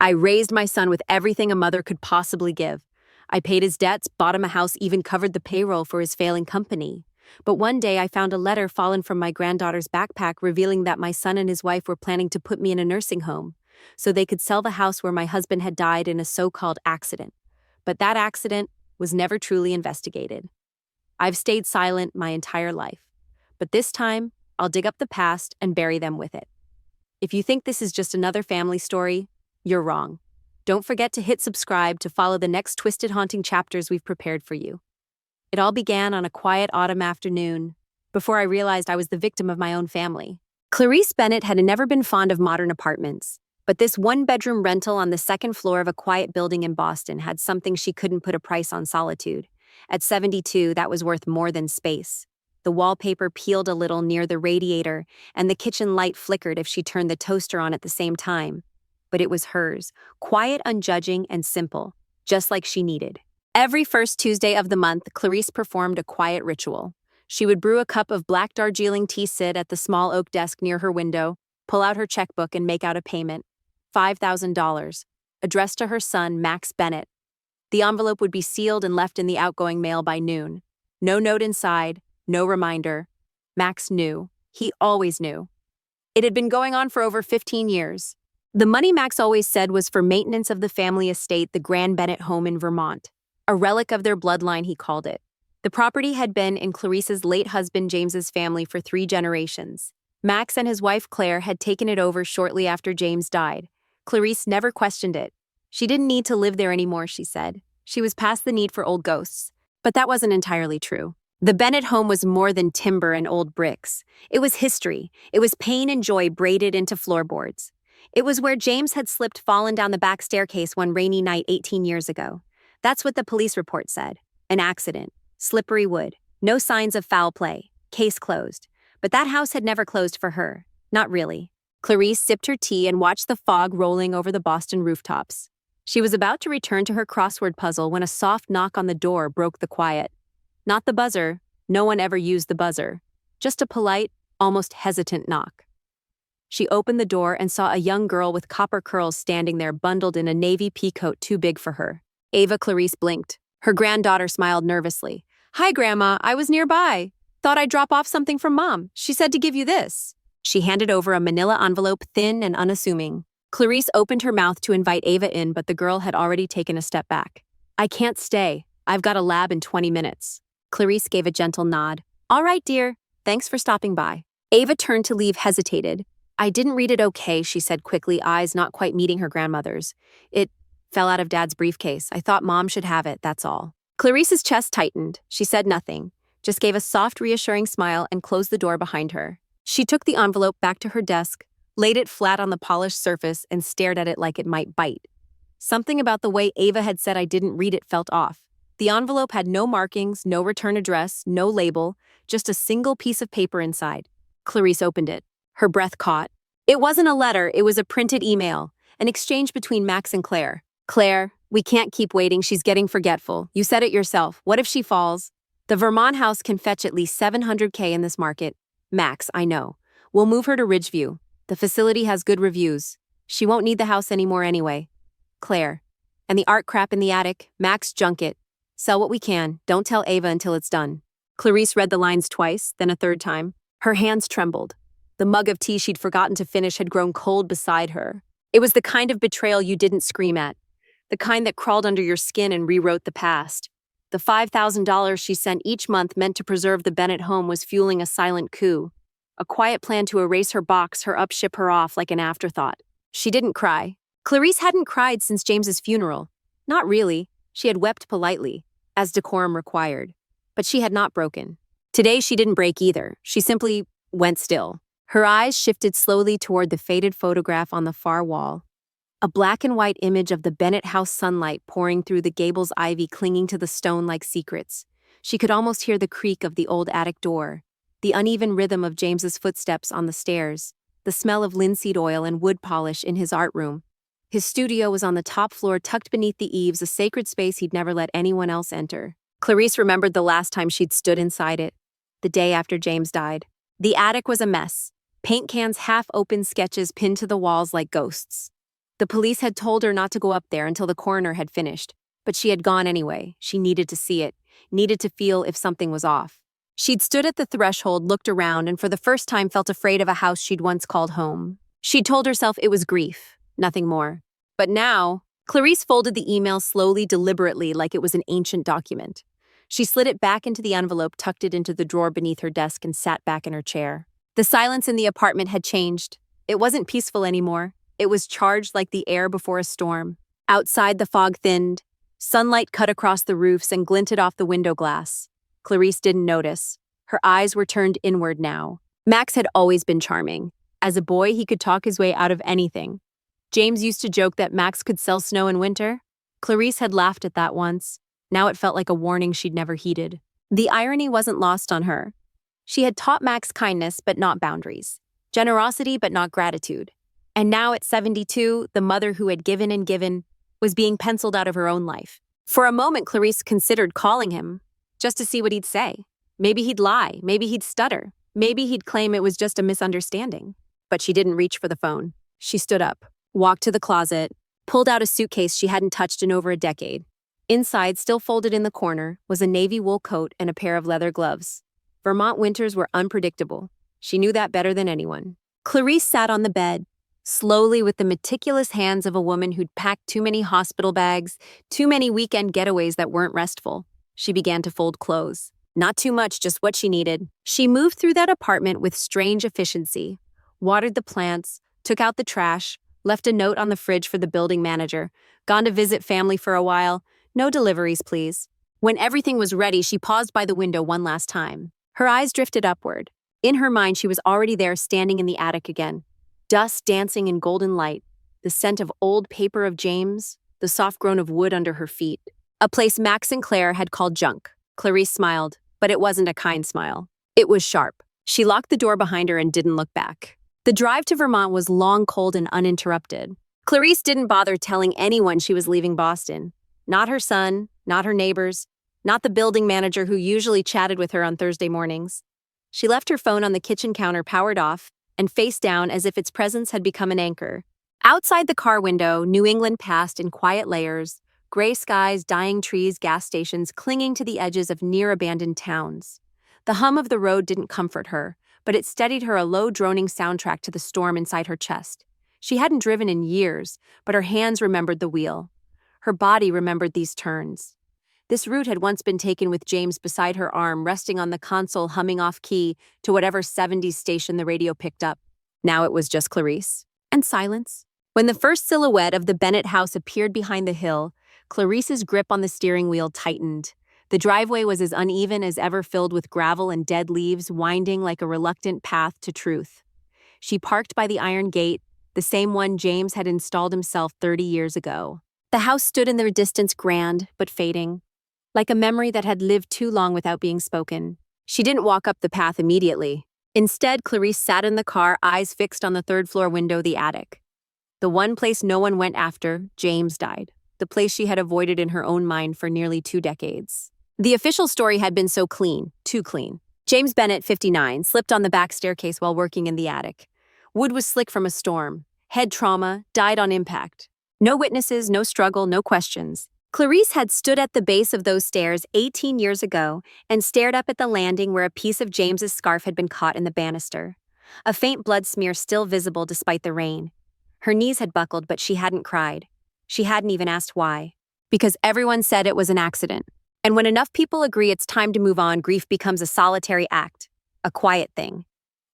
I raised my son with everything a mother could possibly give. I paid his debts, bought him a house, even covered the payroll for his failing company. But one day I found a letter fallen from my granddaughter's backpack revealing that my son and his wife were planning to put me in a nursing home so they could sell the house where my husband had died in a so-called accident. But that accident was never truly investigated. I've stayed silent my entire life. But this time, I'll dig up the past and bury them with it. If you think this is just another family story, you're wrong. Don't forget to hit subscribe to follow the next twisted haunting chapters we've prepared for you. It all began on a quiet autumn afternoon, before I realized I was the victim of my own family. Clarice Bennett had never been fond of modern apartments, but this one-bedroom rental on the second floor of a quiet building in Boston had something she couldn't put a price on: solitude. At 72, that was worth more than space. The wallpaper peeled a little near the radiator, and the kitchen light flickered if she turned the toaster on at the same time. But it was hers, quiet, unjudging, and simple, just like she needed. Every first Tuesday of the month, Clarice performed a quiet ritual. She would brew a cup of black Darjeeling tea, sit at the small oak desk near her window, pull out her checkbook and make out a payment, $5,000, addressed to her son, Max Bennett. The envelope would be sealed and left in the outgoing mail by noon. No note inside, no reminder. Max knew. He always knew. It had been going on for over 15 years. The money, Max always said, was for maintenance of the family estate, the Grand Bennett home in Vermont. A relic of their bloodline, he called it. The property had been in Clarice's late husband James's family for 3 generations. Max and his wife Claire had taken it over shortly after James died. Clarice never questioned it. She didn't need to live there anymore, she said. She was past the need for old ghosts. But that wasn't entirely true. The Bennett home was more than timber and old bricks. It was history. It was pain and joy braided into floorboards. It was where James had slipped, fallen down the back staircase one rainy night 18 years ago. That's what the police report said. An accident. Slippery wood. No signs of foul play. Case closed. But that house had never closed for her. Not really. Clarice sipped her tea and watched the fog rolling over the Boston rooftops. She was about to return to her crossword puzzle when a soft knock on the door broke the quiet. Not the buzzer. No one ever used the buzzer. Just a polite, almost hesitant knock. She opened the door and saw a young girl with copper curls standing there, bundled in a navy pea coat too big for her. Ava. Clarice blinked. Her granddaughter smiled nervously. "Hi, Grandma. I was nearby. Thought I'd drop off something from Mom. She said to give you this." She handed over a manila envelope, thin and unassuming. Clarice opened her mouth to invite Ava in, but the girl had already taken a step back. "I can't stay. I've got a lab in 20 minutes. Clarice gave a gentle nod. "All right, dear. Thanks for stopping by." Ava turned to leave, hesitated. "I didn't read it okay," she said quickly, eyes not quite meeting her grandmother's. "It fell out of Dad's briefcase. I thought Mom should have it, that's all." Clarice's chest tightened. She said nothing, just gave a soft, reassuring smile and closed the door behind her. She took the envelope back to her desk, laid it flat on the polished surface, and stared at it like it might bite. Something about the way Ava had said "I didn't read it" felt off. The envelope had no markings, no return address, no label, just a single piece of paper inside. Clarice opened it. Her breath caught. It wasn't a letter, it was a printed email, an exchange between Max and Claire. "Claire, we can't keep waiting, she's getting forgetful. You said it yourself. What if she falls? The Vermont house can fetch at least $700K in this market. Max, I know. We'll move her to Ridgeview. The facility has good reviews. She won't need the house anymore anyway. Claire. And the art crap in the attic, Max, junk it. Sell what we can. Don't tell Ava until it's done." Clarice read the lines twice, then a third time. Her hands trembled. The mug of tea she'd forgotten to finish had grown cold beside her. It was the kind of betrayal you didn't scream at, the kind that crawled under your skin and rewrote the past. The $5,000 she sent each month meant to preserve the Bennett home was fueling a silent coup, a quiet plan to erase her, box her up, ship her off like an afterthought. She didn't cry. Clarice hadn't cried since James's funeral. Not really. She had wept politely, as decorum required. But she had not broken. Today she didn't break either. She simply went still. Her eyes shifted slowly toward the faded photograph on the far wall. A black and white image of the Bennett house, sunlight pouring through the gable's ivy, clinging to the stone like secrets. She could almost hear the creak of the old attic door, the uneven rhythm of James's footsteps on the stairs, the smell of linseed oil and wood polish in his art room. His studio was on the top floor, tucked beneath the eaves, a sacred space he'd never let anyone else enter. Clarice remembered the last time she'd stood inside it, the day after James died. The attic was a mess. Paint cans, half-open sketches pinned to the walls like ghosts. The police had told her not to go up there until the coroner had finished, but she had gone anyway. She needed to see it, needed to feel if something was off. She'd stood at the threshold, looked around, and for the first time felt afraid of a house she'd once called home. She'd told herself it was grief, nothing more. But now, Clarice folded the email slowly, deliberately, like it was an ancient document. She slid it back into the envelope, tucked it into the drawer beneath her desk, and sat back in her chair. The silence in the apartment had changed. It wasn't peaceful anymore. It was charged like the air before a storm. Outside, the fog thinned. Sunlight cut across the roofs and glinted off the window glass. Clarice didn't notice. Her eyes were turned inward now. Max had always been charming. As a boy, he could talk his way out of anything. James used to joke that Max could sell snow in winter. Clarice had laughed at that once. Now it felt like a warning she'd never heeded. The irony wasn't lost on her. She had taught Max kindness but not boundaries, generosity but not gratitude. And now at 72, the mother who had given and given was being penciled out of her own life. For a moment, Clarice considered calling him, just to see what he'd say. Maybe he'd lie, maybe he'd stutter, maybe he'd claim it was just a misunderstanding. But she didn't reach for the phone. She stood up, walked to the closet, pulled out a suitcase she hadn't touched in over a decade. Inside, still folded in the corner, was a navy wool coat and a pair of leather gloves. Vermont winters were unpredictable. She knew that better than anyone. Clarice sat on the bed, slowly, with the meticulous hands of a woman who'd packed too many hospital bags, too many weekend getaways that weren't restful. She began to fold clothes. Not too much, just what she needed. She moved through that apartment with strange efficiency, watered the plants, took out the trash, left a note on the fridge for the building manager, gone to visit family for a while. No deliveries, please. When everything was ready, she paused by the window one last time. Her eyes drifted upward. In her mind, she was already there, standing in the attic again. Dust dancing in golden light, the scent of old paper of James, the soft groan of wood under her feet. A place Max and Claire had called junk. Clarice smiled, but it wasn't a kind smile. It was sharp. She locked the door behind her and didn't look back. The drive to Vermont was long, cold, and uninterrupted. Clarice didn't bother telling anyone she was leaving Boston. Not her son, not her neighbors, not the building manager who usually chatted with her on Thursday mornings. She left her phone on the kitchen counter, powered off, and face down as if its presence had become an anchor. Outside the car window, New England passed in quiet layers, gray skies, dying trees, gas stations clinging to the edges of near-abandoned towns. The hum of the road didn't comfort her, but it steadied her, a low, droning soundtrack to the storm inside her chest. She hadn't driven in years, but her hands remembered the wheel. Her body remembered these turns. This route had once been taken with James beside her arm, resting on the console, humming off key to whatever 70s station the radio picked up. Now it was just Clarice. And silence. When the first silhouette of the Bennett house appeared behind the hill, Clarice's grip on the steering wheel tightened. The driveway was as uneven as ever, filled with gravel and dead leaves, winding like a reluctant path to truth. She parked by the iron gate, the same one James had installed himself 30 years ago. The house stood in the distance, grand but fading, like a memory that had lived too long without being spoken. She didn't walk up the path immediately. Instead, Clarice sat in the car, eyes fixed on the third-floor window, the attic. The one place no one went after James died, the place she had avoided in her own mind for nearly 2 decades. The official story had been so clean, too clean. James Bennett, 59, slipped on the back staircase while working in the attic. Wood was slick from a storm. Head trauma, died on impact. No witnesses, no struggle, no questions. Clarice had stood at the base of those stairs 18 years ago and stared up at the landing where a piece of James's scarf had been caught in the banister. A faint blood smear still visible despite the rain. Her knees had buckled, but she hadn't cried. She hadn't even asked why. Because everyone said it was an accident. And when enough people agree it's time to move on, grief becomes a solitary act, a quiet thing,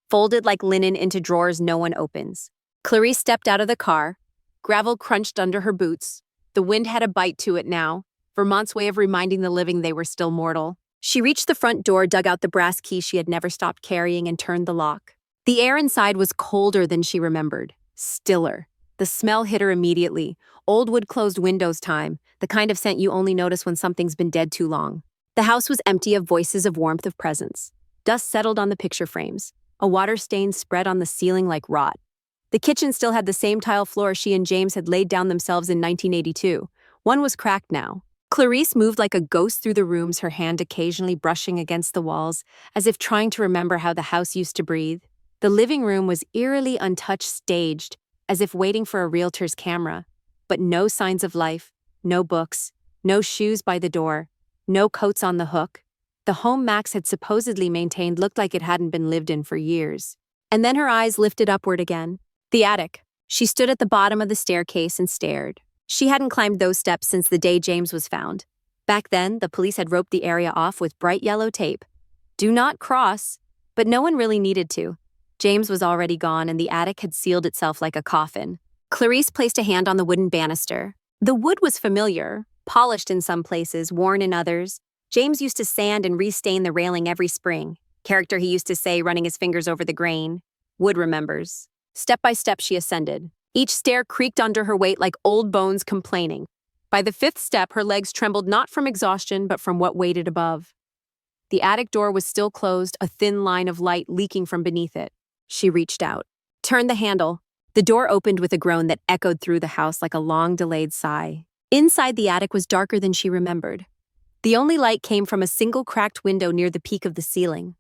folded like linen into drawers no one opens. Clarice stepped out of the car. Gravel crunched under her boots. The wind had a bite to it now, Vermont's way of reminding the living they were still mortal. She reached the front door, dug out the brass key she had never stopped carrying, and turned the lock. The air inside was colder than she remembered, stiller. The smell hit her immediately. Old wood closed windows time, the kind of scent you only notice when something's been dead too long. The house was empty of voices, of warmth, of presence. Dust settled on the picture frames. A water stain spread on the ceiling like rot. The kitchen still had the same tile floor she and James had laid down themselves in 1982. One was cracked now. Clarice moved like a ghost through the rooms, her hand occasionally brushing against the walls, as if trying to remember how the house used to breathe. The living room was eerily untouched, staged, as if waiting for a realtor's camera. But no signs of life, no books, no shoes by the door, no coats on the hook. The home Max had supposedly maintained looked like it hadn't been lived in for years. And then her eyes lifted upward again. The attic. She stood at the bottom of the staircase and stared. She hadn't climbed those steps since the day James was found. Back then, the police had roped the area off with bright yellow tape. Do not cross. But no one really needed to. James was already gone and the attic had sealed itself like a coffin. Clarice placed a hand on the wooden banister. The wood was familiar, polished in some places, worn in others. James used to sand and restain the railing every spring. Character he used to say, running his fingers over the grain. Wood remembers. Step by step she ascended. Each stair creaked under her weight like old bones complaining. By the fifth step, her legs trembled not from exhaustion but from what waited above. The attic door was still closed, a thin line of light leaking from beneath it. She reached out, turned the handle. The door opened with a groan that echoed through the house like a long-delayed sigh. Inside the attic was darker than she remembered. The only light came from a single cracked window near the peak of the ceiling.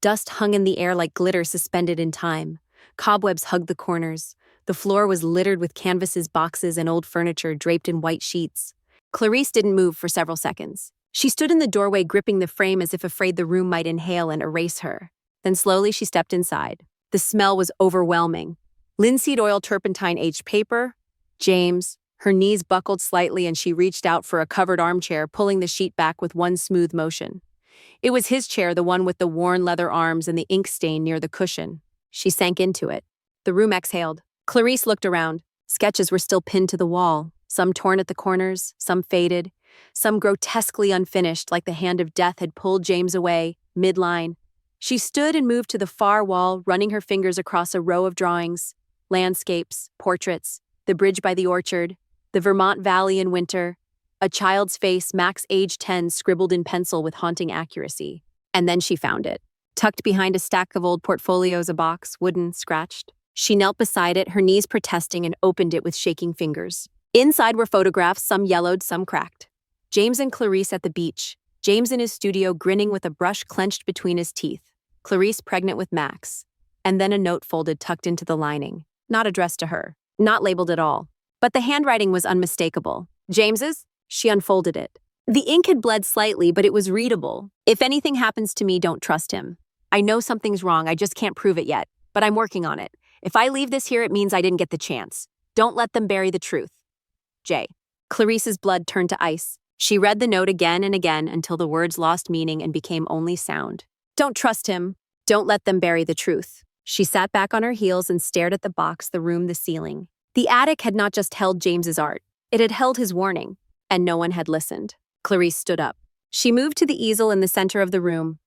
Dust hung in the air like glitter suspended in time. Cobwebs hugged the corners. The floor was littered with canvases, boxes, and old furniture draped in white sheets. Clarice didn't move for several seconds. She stood in the doorway gripping the frame as if afraid the room might inhale and erase her. Then slowly she stepped inside. The smell was overwhelming. Linseed oil, turpentine-aged paper. James. Her knees buckled slightly and she reached out for a covered armchair, pulling the sheet back with one smooth motion. It was his chair, the one with the worn leather arms and the ink stain near the cushion. She sank into it. The room exhaled. Clarice looked around. Sketches were still pinned to the wall, some torn at the corners, some faded, some grotesquely unfinished, like the hand of death had pulled James away, midline. She stood and moved to the far wall, running her fingers across a row of drawings, landscapes, portraits, the bridge by the orchard, the Vermont Valley in winter, a child's face, Max age 10, scribbled in pencil with haunting accuracy. And then she found it. Tucked behind a stack of old portfolios, a box, wooden, scratched. She knelt beside it, her knees protesting, and opened it with shaking fingers. Inside were photographs, some yellowed, some cracked. James and Clarice at the beach. James in his studio grinning with a brush clenched between his teeth. Clarice pregnant with Max. And then a note folded tucked into the lining. Not addressed to her. Not labeled at all. But the handwriting was unmistakable. James's? She unfolded it. The ink had bled slightly, but it was readable. If anything happens to me, don't trust him. I know something's wrong, I just can't prove it yet. But I'm working on it. If I leave this here, it means I didn't get the chance. Don't let them bury the truth. J. Clarice's blood turned to ice. She read the note again and again until the words lost meaning and became only sound. Don't trust him. Don't let them bury the truth. She sat back on her heels and stared at the box, the room, the ceiling. The attic had not just held James's art. It had held his warning. And no one had listened. Clarice stood up. She moved to the easel in the center of the room.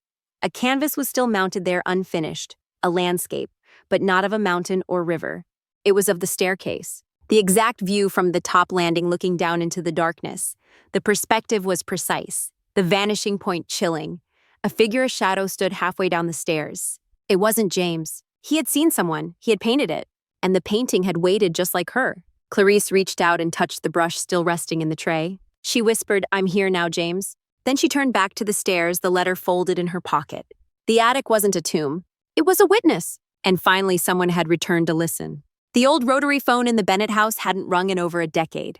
A canvas was still mounted there unfinished. A landscape, but not of a mountain or river. It was of the staircase. The exact view from the top landing looking down into the darkness. The perspective was precise. The vanishing point chilling. A figure, a shadow, stood halfway down the stairs. It wasn't James. He had seen someone. He had painted it. And the painting had waited just like her. Clarice reached out and touched the brush still resting in the tray. She whispered, "I'm here now, James." Then she turned back to the stairs, the letter folded in her pocket. The attic wasn't a tomb. It was a witness. And finally, someone had returned to listen. The old rotary phone in the Bennett house hadn't rung in over a decade.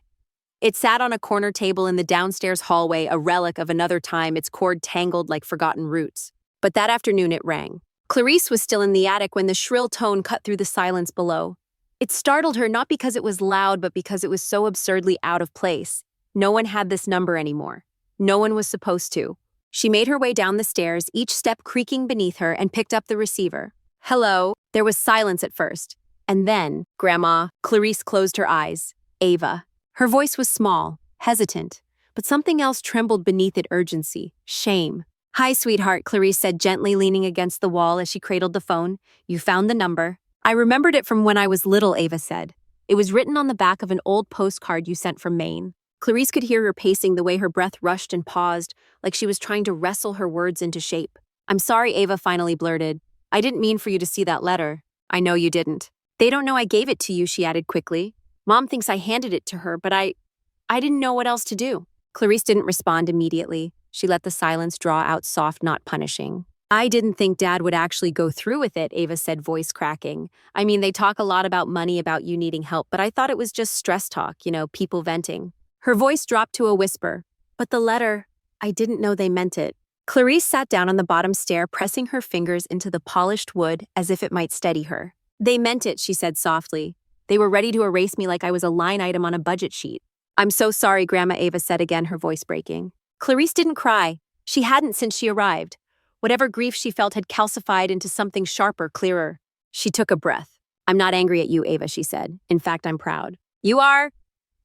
It sat on a corner table in the downstairs hallway, a relic of another time, its cord tangled like forgotten roots. But that afternoon it rang. Clarice was still in the attic when the shrill tone cut through the silence below. It startled her not because it was loud, but because it was so absurdly out of place. No one had this number anymore. No one was supposed to. She made her way down the stairs, each step creaking beneath her, and picked up the receiver. "Hello." There was silence at first. And then, "Grandma." Clarice closed her eyes. "Ava." Her voice was small, hesitant, but something else trembled beneath it, urgency, shame. "Hi, sweetheart," Clarice said gently, leaning against the wall as she cradled the phone. "You found the number." "I remembered it from when I was little," Ava said. "It was written on the back of an old postcard you sent from Maine." Clarice could hear her pacing, the way her breath rushed and paused, like she was trying to wrestle her words into shape. "I'm sorry," Ava finally blurted. "I didn't mean for you to see that letter." "I know you didn't." "They don't know I gave it to you," she added quickly. "Mom thinks I handed it to her, but I didn't know what else to do." Clarice didn't respond immediately. She let the silence draw out soft, not punishing. I didn't think Dad would actually go through with it, Ava said, voice cracking. I mean, they talk a lot about money, about you needing help, but I thought it was just stress talk, people venting. Her voice dropped to a whisper. But the letter, I didn't know they meant it. Clarice sat down on the bottom stair, pressing her fingers into the polished wood as if it might steady her. They meant it, she said softly. They were ready to erase me like I was a line item on a budget sheet. I'm so sorry, Grandma, Ava said again, her voice breaking. Clarice didn't cry. She hadn't since she arrived. Whatever grief she felt had calcified into something sharper, clearer. She took a breath. I'm not angry at you, Ava, she said. In fact, I'm proud. You are?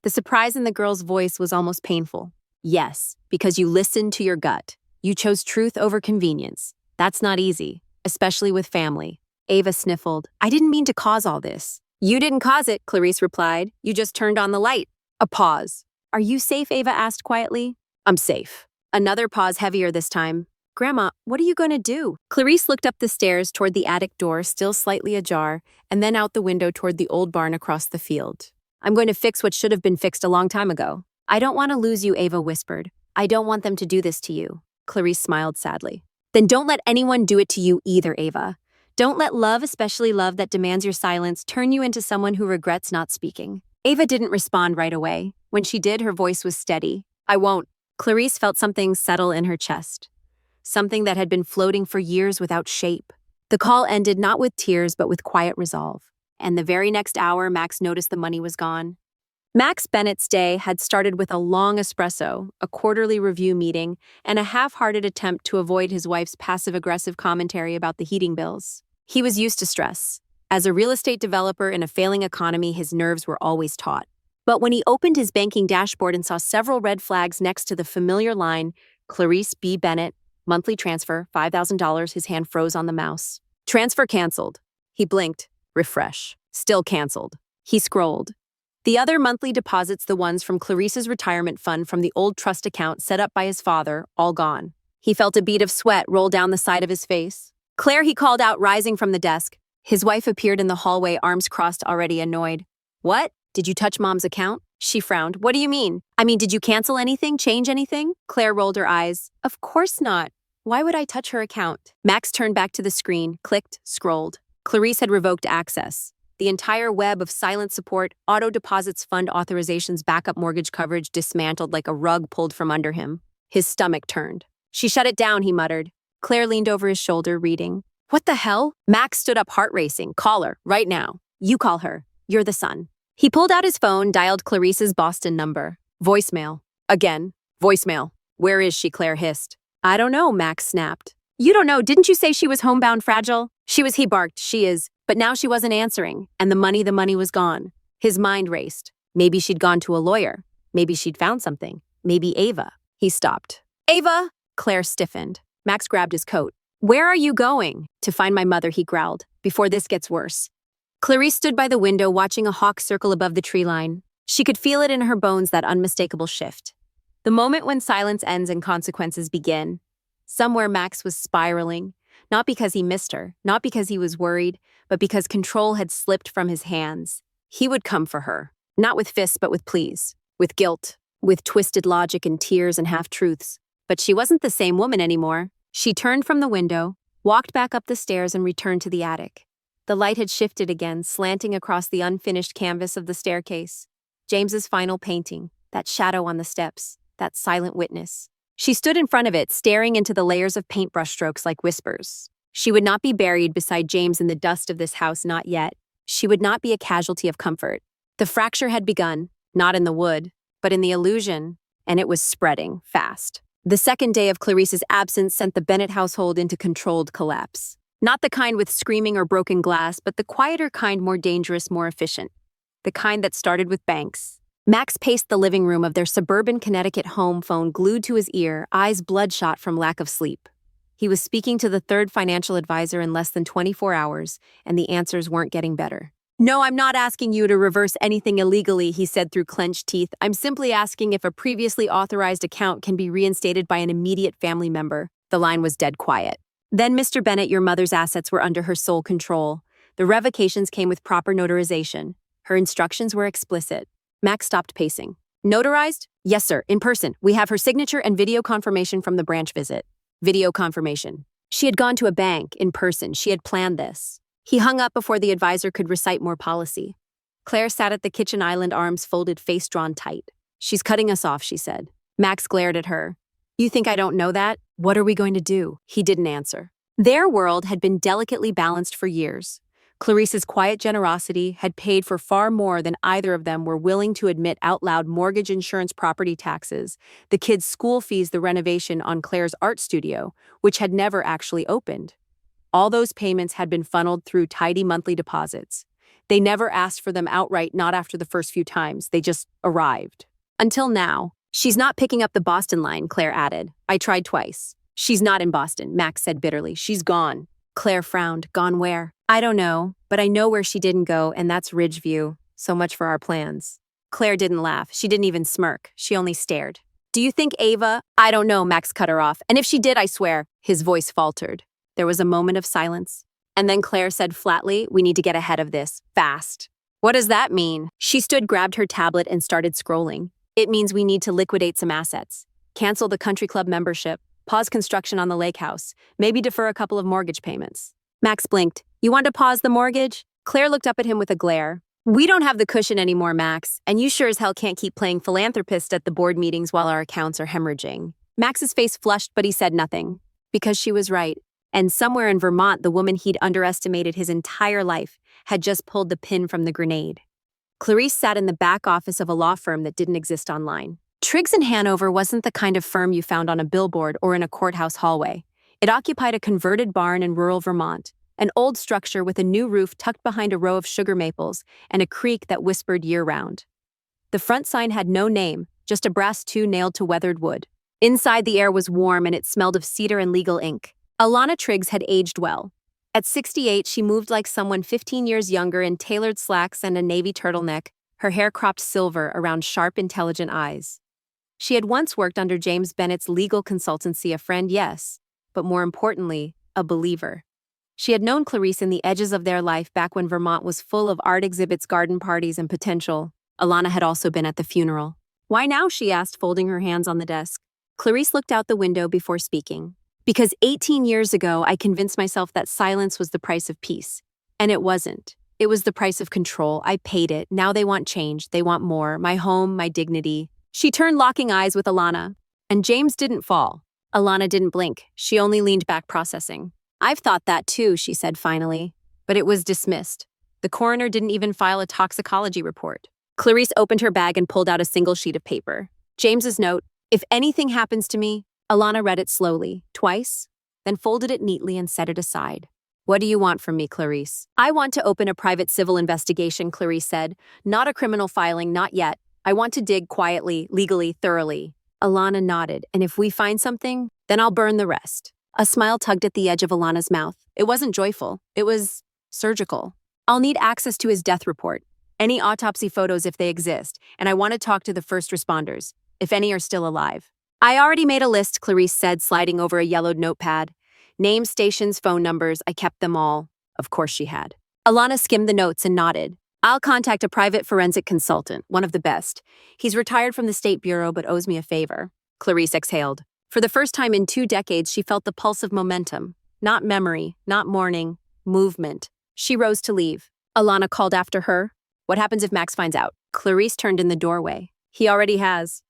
The surprise in the girl's voice was almost painful. Yes, because you listened to your gut. You chose truth over convenience. That's not easy, especially with family. Ava sniffled. I didn't mean to cause all this. You didn't cause it, Clarice replied. You just turned on the light. A pause. Are you safe, Ava asked quietly. I'm safe. Another pause, heavier this time. Grandma, what are you going to do? Clarice looked up the stairs toward the attic door, still slightly ajar, and then out the window toward the old barn across the field. I'm going to fix what should have been fixed a long time ago. I don't want to lose you, Ava whispered. I don't want them to do this to you. Clarice smiled sadly. Then don't let anyone do it to you either, Ava. Don't let love, especially love that demands your silence, turn you into someone who regrets not speaking. Ava didn't respond right away. When she did, her voice was steady. I won't. Clarice felt something settle in her chest. Something that had been floating for years without shape. The call ended not with tears but with quiet resolve. And the very next hour, Max noticed the money was gone. Max Bennett's day had started with a long espresso, a quarterly review meeting, and a half-hearted attempt to avoid his wife's passive-aggressive commentary about the heating bills. He was used to stress. As a real estate developer in a failing economy, his nerves were always taut. But when he opened his banking dashboard and saw several red flags next to the familiar line, Clarice B. Bennett, monthly transfer, $5,000, his hand froze on the mouse. Transfer canceled. He blinked. Refresh. Still canceled. He scrolled. The other monthly deposits, the ones from Clarice's retirement fund from the old trust account set up by his father, all gone. He felt a bead of sweat roll down the side of his face. Claire, he called out, rising from the desk. His wife appeared in the hallway, arms crossed, already annoyed. What? Did you touch Mom's account? She frowned. What do you mean? I mean, did you cancel anything, change anything? Claire rolled her eyes. Of course not. Why would I touch her account? Max turned back to the screen, clicked, scrolled. Clarice had revoked access. The entire web of silent support, auto deposits, fund authorizations, backup mortgage coverage dismantled like a rug pulled from under him. His stomach turned. She shut it down, he muttered. Claire leaned over his shoulder, reading. What the hell? Max stood up, heart racing. Call her, right now. You call her. You're the son. He pulled out his phone, dialed Clarice's Boston number. Voicemail. Again. Voicemail. Where is she? Claire hissed. I don't know, Max snapped. You don't know, didn't you say she was homebound fragile? She was, he barked, she is. But now she wasn't answering, and the money was gone. His mind raced. Maybe she'd gone to a lawyer. Maybe she'd found something. Maybe Ava. He stopped. Ava! Claire stiffened. Max grabbed his coat. Where are you going? To find my mother, he growled. Before this gets worse. Clarice stood by the window, watching a hawk circle above the tree line. She could feel it in her bones, that unmistakable shift. The moment when silence ends and consequences begin. Somewhere Max was spiraling, not because he missed her, not because he was worried, but because control had slipped from his hands. He would come for her, not with fists but with pleas, with guilt, with twisted logic and tears and half-truths. But she wasn't the same woman anymore. She turned from the window, walked back up the stairs and returned to the attic. The light had shifted again, slanting across the unfinished canvas of the staircase. James's final painting, that shadow on the steps, that silent witness. She stood in front of it, staring into the layers of paintbrush strokes like whispers. She would not be buried beside James in the dust of this house, not yet. She would not be a casualty of comfort. The fracture had begun, not in the wood, but in the illusion, and it was spreading fast. The second day of Clarice's absence sent the Bennett household into controlled collapse. Not the kind with screaming or broken glass, but the quieter kind, more dangerous, more efficient. The kind that started with banks. Max paced the living room of their suburban Connecticut home, phone glued to his ear, eyes bloodshot from lack of sleep. He was speaking to the third financial advisor in less than 24 hours, and the answers weren't getting better. No, I'm not asking you to reverse anything illegally, he said through clenched teeth. I'm simply asking if a previously authorized account can be reinstated by an immediate family member. The line was dead quiet. Then, Mr. Bennett, your mother's assets were under her sole control. The revocations came with proper notarization. Her instructions were explicit. Max stopped pacing. Notarized? Yes, sir, in person. We have her signature and video confirmation from the branch visit. Video confirmation. She had gone to a bank in person. She had planned this. He hung up before the advisor could recite more policy. Claire sat at the kitchen island, arms folded, face drawn tight. She's cutting us off, she said. Max glared at her. You think I don't know that? What are we going to do? He didn't answer. Their world had been delicately balanced for years. Clarice's quiet generosity had paid for far more than either of them were willing to admit out loud: mortgage, insurance, property taxes, the kids' school fees, the renovation on Claire's art studio, which had never actually opened. All those payments had been funneled through tidy monthly deposits. They never asked for them outright, not after the first few times. They just arrived. Until now. She's not picking up the Boston line, Claire added. I tried twice. She's not in Boston, Max said bitterly. She's gone. Claire frowned. Gone where? I don't know, but I know where she didn't go, and that's Ridgeview. So much for our plans. Claire didn't laugh. She didn't even smirk. She only stared. Do you think Ava? I don't know, Max cut her off. And if she did, I swear. His voice faltered. There was a moment of silence. And then Claire said flatly, we need to get ahead of this. Fast. What does that mean? She stood, grabbed her tablet, and started scrolling. It means we need to liquidate some assets. Cancel the country club membership. Pause construction on the lake house. Maybe defer a couple of mortgage payments. Max blinked. You want to pause the mortgage? Claire looked up at him with a glare. We don't have the cushion anymore, Max, and you sure as hell can't keep playing philanthropist at the board meetings while our accounts are hemorrhaging. Max's face flushed, but he said nothing. Because she was right. And somewhere in Vermont, the woman he'd underestimated his entire life had just pulled the pin from the grenade. Clarice sat in the back office of a law firm that didn't exist online. Triggs & Hanover wasn't the kind of firm you found on a billboard or in a courthouse hallway. It occupied a converted barn in rural Vermont, an old structure with a new roof tucked behind a row of sugar maples and a creek that whispered year-round. The front sign had no name, just a brass 2 nailed to weathered wood. Inside, the air was warm and it smelled of cedar and legal ink. Alana Triggs had aged well. At 68, she moved like someone 15 years younger in tailored slacks and a navy turtleneck, her hair cropped silver around sharp, intelligent eyes. She had once worked under James Bennett's legal consultancy, a friend, yes, but more importantly, a believer. She had known Clarice in the edges of their life back when Vermont was full of art exhibits, garden parties, and potential. Alana had also been at the funeral. Why now? She asked, folding her hands on the desk. Clarice looked out the window before speaking. Because 18 years ago, I convinced myself that silence was the price of peace. And it wasn't. It was the price of control. I paid it. Now they want change. They want more. My home, my dignity. She turned, locking eyes with Alana. And James didn't fall. Alana didn't blink. She only leaned back, processing. I've thought that too, she said finally. But it was dismissed. The coroner didn't even file a toxicology report. Clarice opened her bag and pulled out a single sheet of paper. James's note, if anything happens to me. Alana read it slowly, twice, then folded it neatly and set it aside. What do you want from me, Clarice? I want to open a private civil investigation, Clarice said. Not a criminal filing, not yet. I want to dig quietly, legally, thoroughly. Alana nodded, and if we find something, then I'll burn the rest. A smile tugged at the edge of Alana's mouth. It wasn't joyful. It was surgical. I'll need access to his death report, any autopsy photos if they exist, and I want to talk to the first responders, if any are still alive. I already made a list, Clarice said, sliding over a yellowed notepad. Names, stations, phone numbers, I kept them all. Of course she had. Alana skimmed the notes and nodded. I'll contact a private forensic consultant, one of the best. He's retired from the State Bureau but owes me a favor. Clarice exhaled. For the first time in 2 decades, she felt the pulse of momentum. Not memory, not mourning, movement. She rose to leave. Alana called after her. What happens if Max finds out? Clarice turned in the doorway. He already has.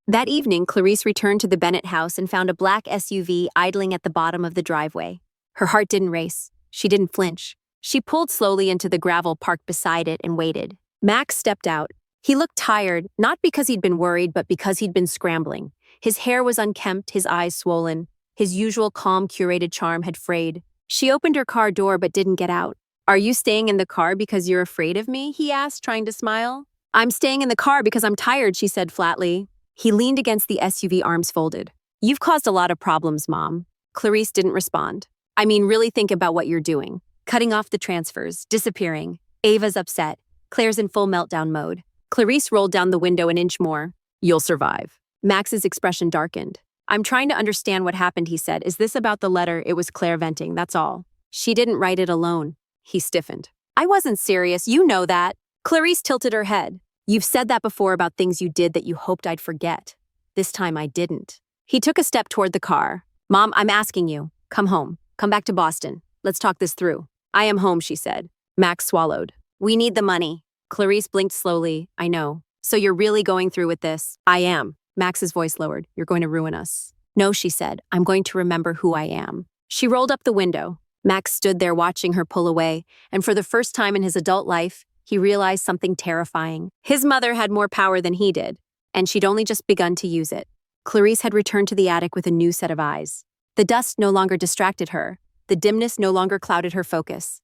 That evening, Clarice returned to the Bennett house and found a black SUV idling at the bottom of the driveway. Her heart didn't race. She didn't flinch. She pulled slowly into the gravel parked beside it and waited. Max stepped out. He looked tired, not because he'd been worried, but because he'd been scrambling. His hair was unkempt, his eyes swollen. His usual calm, curated charm had frayed. She opened her car door but didn't get out. Are you staying in the car because you're afraid of me? He asked, trying to smile. I'm staying in the car because I'm tired, she said flatly. He leaned against the SUV, arms folded. You've caused a lot of problems, Mom. Clarice didn't respond. I mean, really think about what you're doing. Cutting off the transfers, disappearing. Ava's upset. Claire's in full meltdown mode. Clarice rolled down the window an inch more. You'll survive. Max's expression darkened. I'm trying to understand what happened, he said. Is this about the letter? It was Claire venting, that's all. She didn't write it alone. He stiffened. I wasn't serious, you know that. Clarice tilted her head. You've said that before about things you did that you hoped I'd forget. This time I didn't. He took a step toward the car. Mom, I'm asking you. Come home. Come back to Boston. Let's talk this through. I am home, she said. Max swallowed. We need the money. Clarice blinked slowly. I know. So you're really going through with this? I am. Max's voice lowered. You're going to ruin us. No, she said. I'm going to remember who I am. She rolled up the window. Max stood there watching her pull away, and for the first time in his adult life, he realized something terrifying. His mother had more power than he did, and she'd only just begun to use it. Clarice had returned to the attic with a new set of eyes. The dust no longer distracted her. The dimness no longer clouded her focus.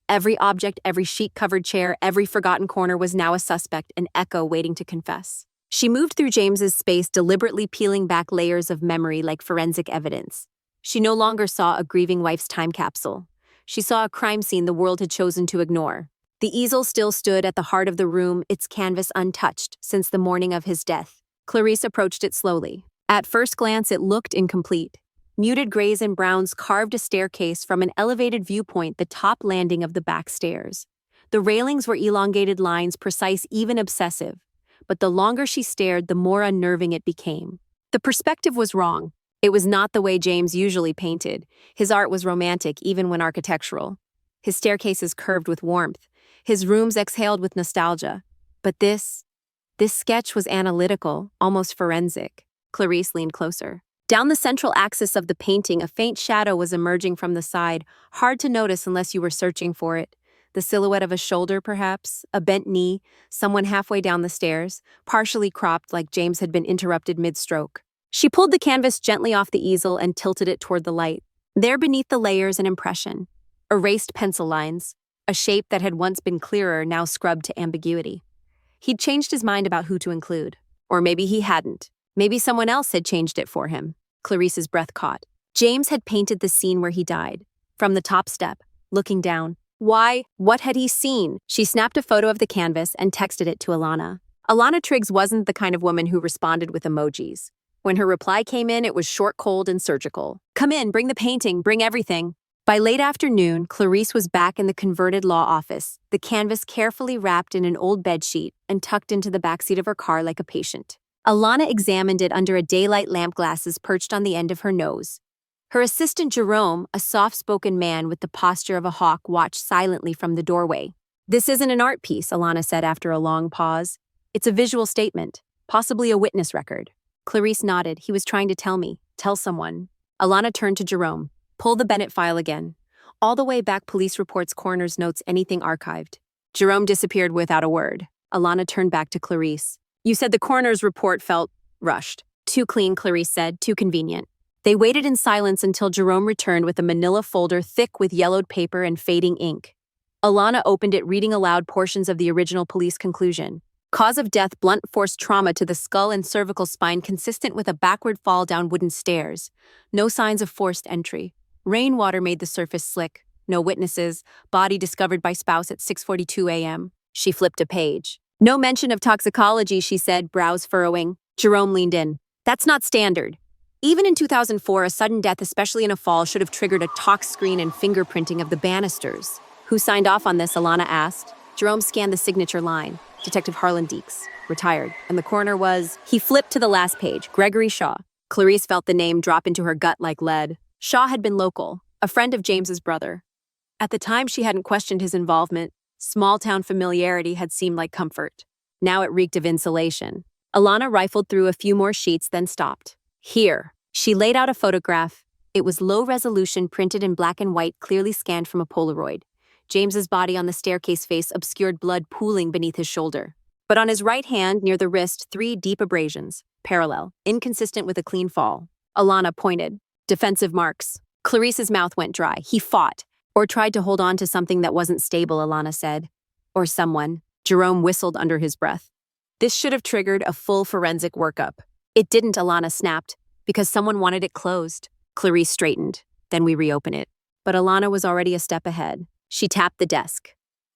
Every object, every sheet-covered chair, every forgotten corner was now a suspect, an echo waiting to confess. She moved through James's space, deliberately peeling back layers of memory like forensic evidence. She no longer saw a grieving wife's time capsule. She saw a crime scene the world had chosen to ignore. The easel still stood at the heart of the room, its canvas untouched since the morning of his death. Clarice approached it slowly. At first glance, it looked incomplete. Muted grays and browns carved a staircase from an elevated viewpoint, the top landing of the back stairs. The railings were elongated lines, precise, even obsessive. But the longer she stared, the more unnerving it became. The perspective was wrong. It was not the way James usually painted. His art was romantic, even when architectural. His staircases curved with warmth. His rooms exhaled with nostalgia. But this sketch was analytical, almost forensic. Clarice leaned closer. Down the central axis of the painting, a faint shadow was emerging from the side, hard to notice unless you were searching for it. The silhouette of a shoulder, perhaps, a bent knee, someone halfway down the stairs, partially cropped like James had been interrupted mid-stroke. She pulled the canvas gently off the easel and tilted it toward the light. There beneath the layers, an impression. Erased pencil lines, a shape that had once been clearer, now scrubbed to ambiguity. He'd changed his mind about who to include. Or maybe he hadn't. Maybe someone else had changed it for him. Clarice's breath caught. James had painted the scene where he died. From the top step, looking down. Why? What had he seen? She snapped a photo of the canvas and texted it to Alana. Alana Triggs wasn't the kind of woman who responded with emojis. When her reply came in, it was short, cold, and surgical. Come in, bring the painting, bring everything. By late afternoon, Clarice was back in the converted law office, the canvas carefully wrapped in an old bedsheet and tucked into the backseat of her car like a patient. Alana examined it under a daylight lamp glasses perched on the end of her nose. Her assistant Jerome, a soft-spoken man with the posture of a hawk, watched silently from the doorway. This isn't an art piece, Alana said after a long pause. It's a visual statement, possibly a witness record. Clarice nodded. He was trying to tell me. Tell someone. Alana turned to Jerome. Pull the Bennett file again. All the way back, police reports, coroner's notes, anything archived. Jerome disappeared without a word. Alana turned back to Clarice. You said the coroner's report felt rushed. Too clean, Clarice said. Too convenient. They waited in silence until Jerome returned with a manila folder thick with yellowed paper and fading ink. Alana opened it, reading aloud portions of the original police conclusion. Cause of death, blunt force trauma to the skull and cervical spine consistent with a backward fall down wooden stairs. No signs of forced entry. Rainwater made the surface slick. No witnesses. Body discovered by spouse at 6:42 a.m. She flipped a page. No mention of toxicology, she said, brows furrowing. Jerome leaned in. That's not standard. Even in 2004, a sudden death, especially in a fall, should have triggered a tox screen and fingerprinting of the banisters. Who signed off on this, Alana asked. Jerome scanned the signature line. Detective Harlan Deeks, retired. And the coroner was... He flipped to the last page. Gregory Shaw. Clarice felt the name drop into her gut like lead. Shaw had been local, a friend of James's brother. At the time, she hadn't questioned his involvement. Small-town familiarity had seemed like comfort. Now it reeked of insulation. Alana rifled through a few more sheets, then stopped. Here. She laid out a photograph. It was low resolution, printed in black and white, clearly scanned from a Polaroid. James's body on the staircase face obscured blood pooling beneath his shoulder. But on his right hand, near the wrist, 3 deep abrasions, parallel, inconsistent with a clean fall. Alana pointed. Defensive marks. Clarice's mouth went dry. He fought, or tried to hold on to something that wasn't stable, Alana said. Or someone. Jerome whistled under his breath. This should have triggered a full forensic workup. It didn't, Alana snapped, because someone wanted it closed. Clarice straightened. Then we reopen it. But Alana was already a step ahead. She tapped the desk.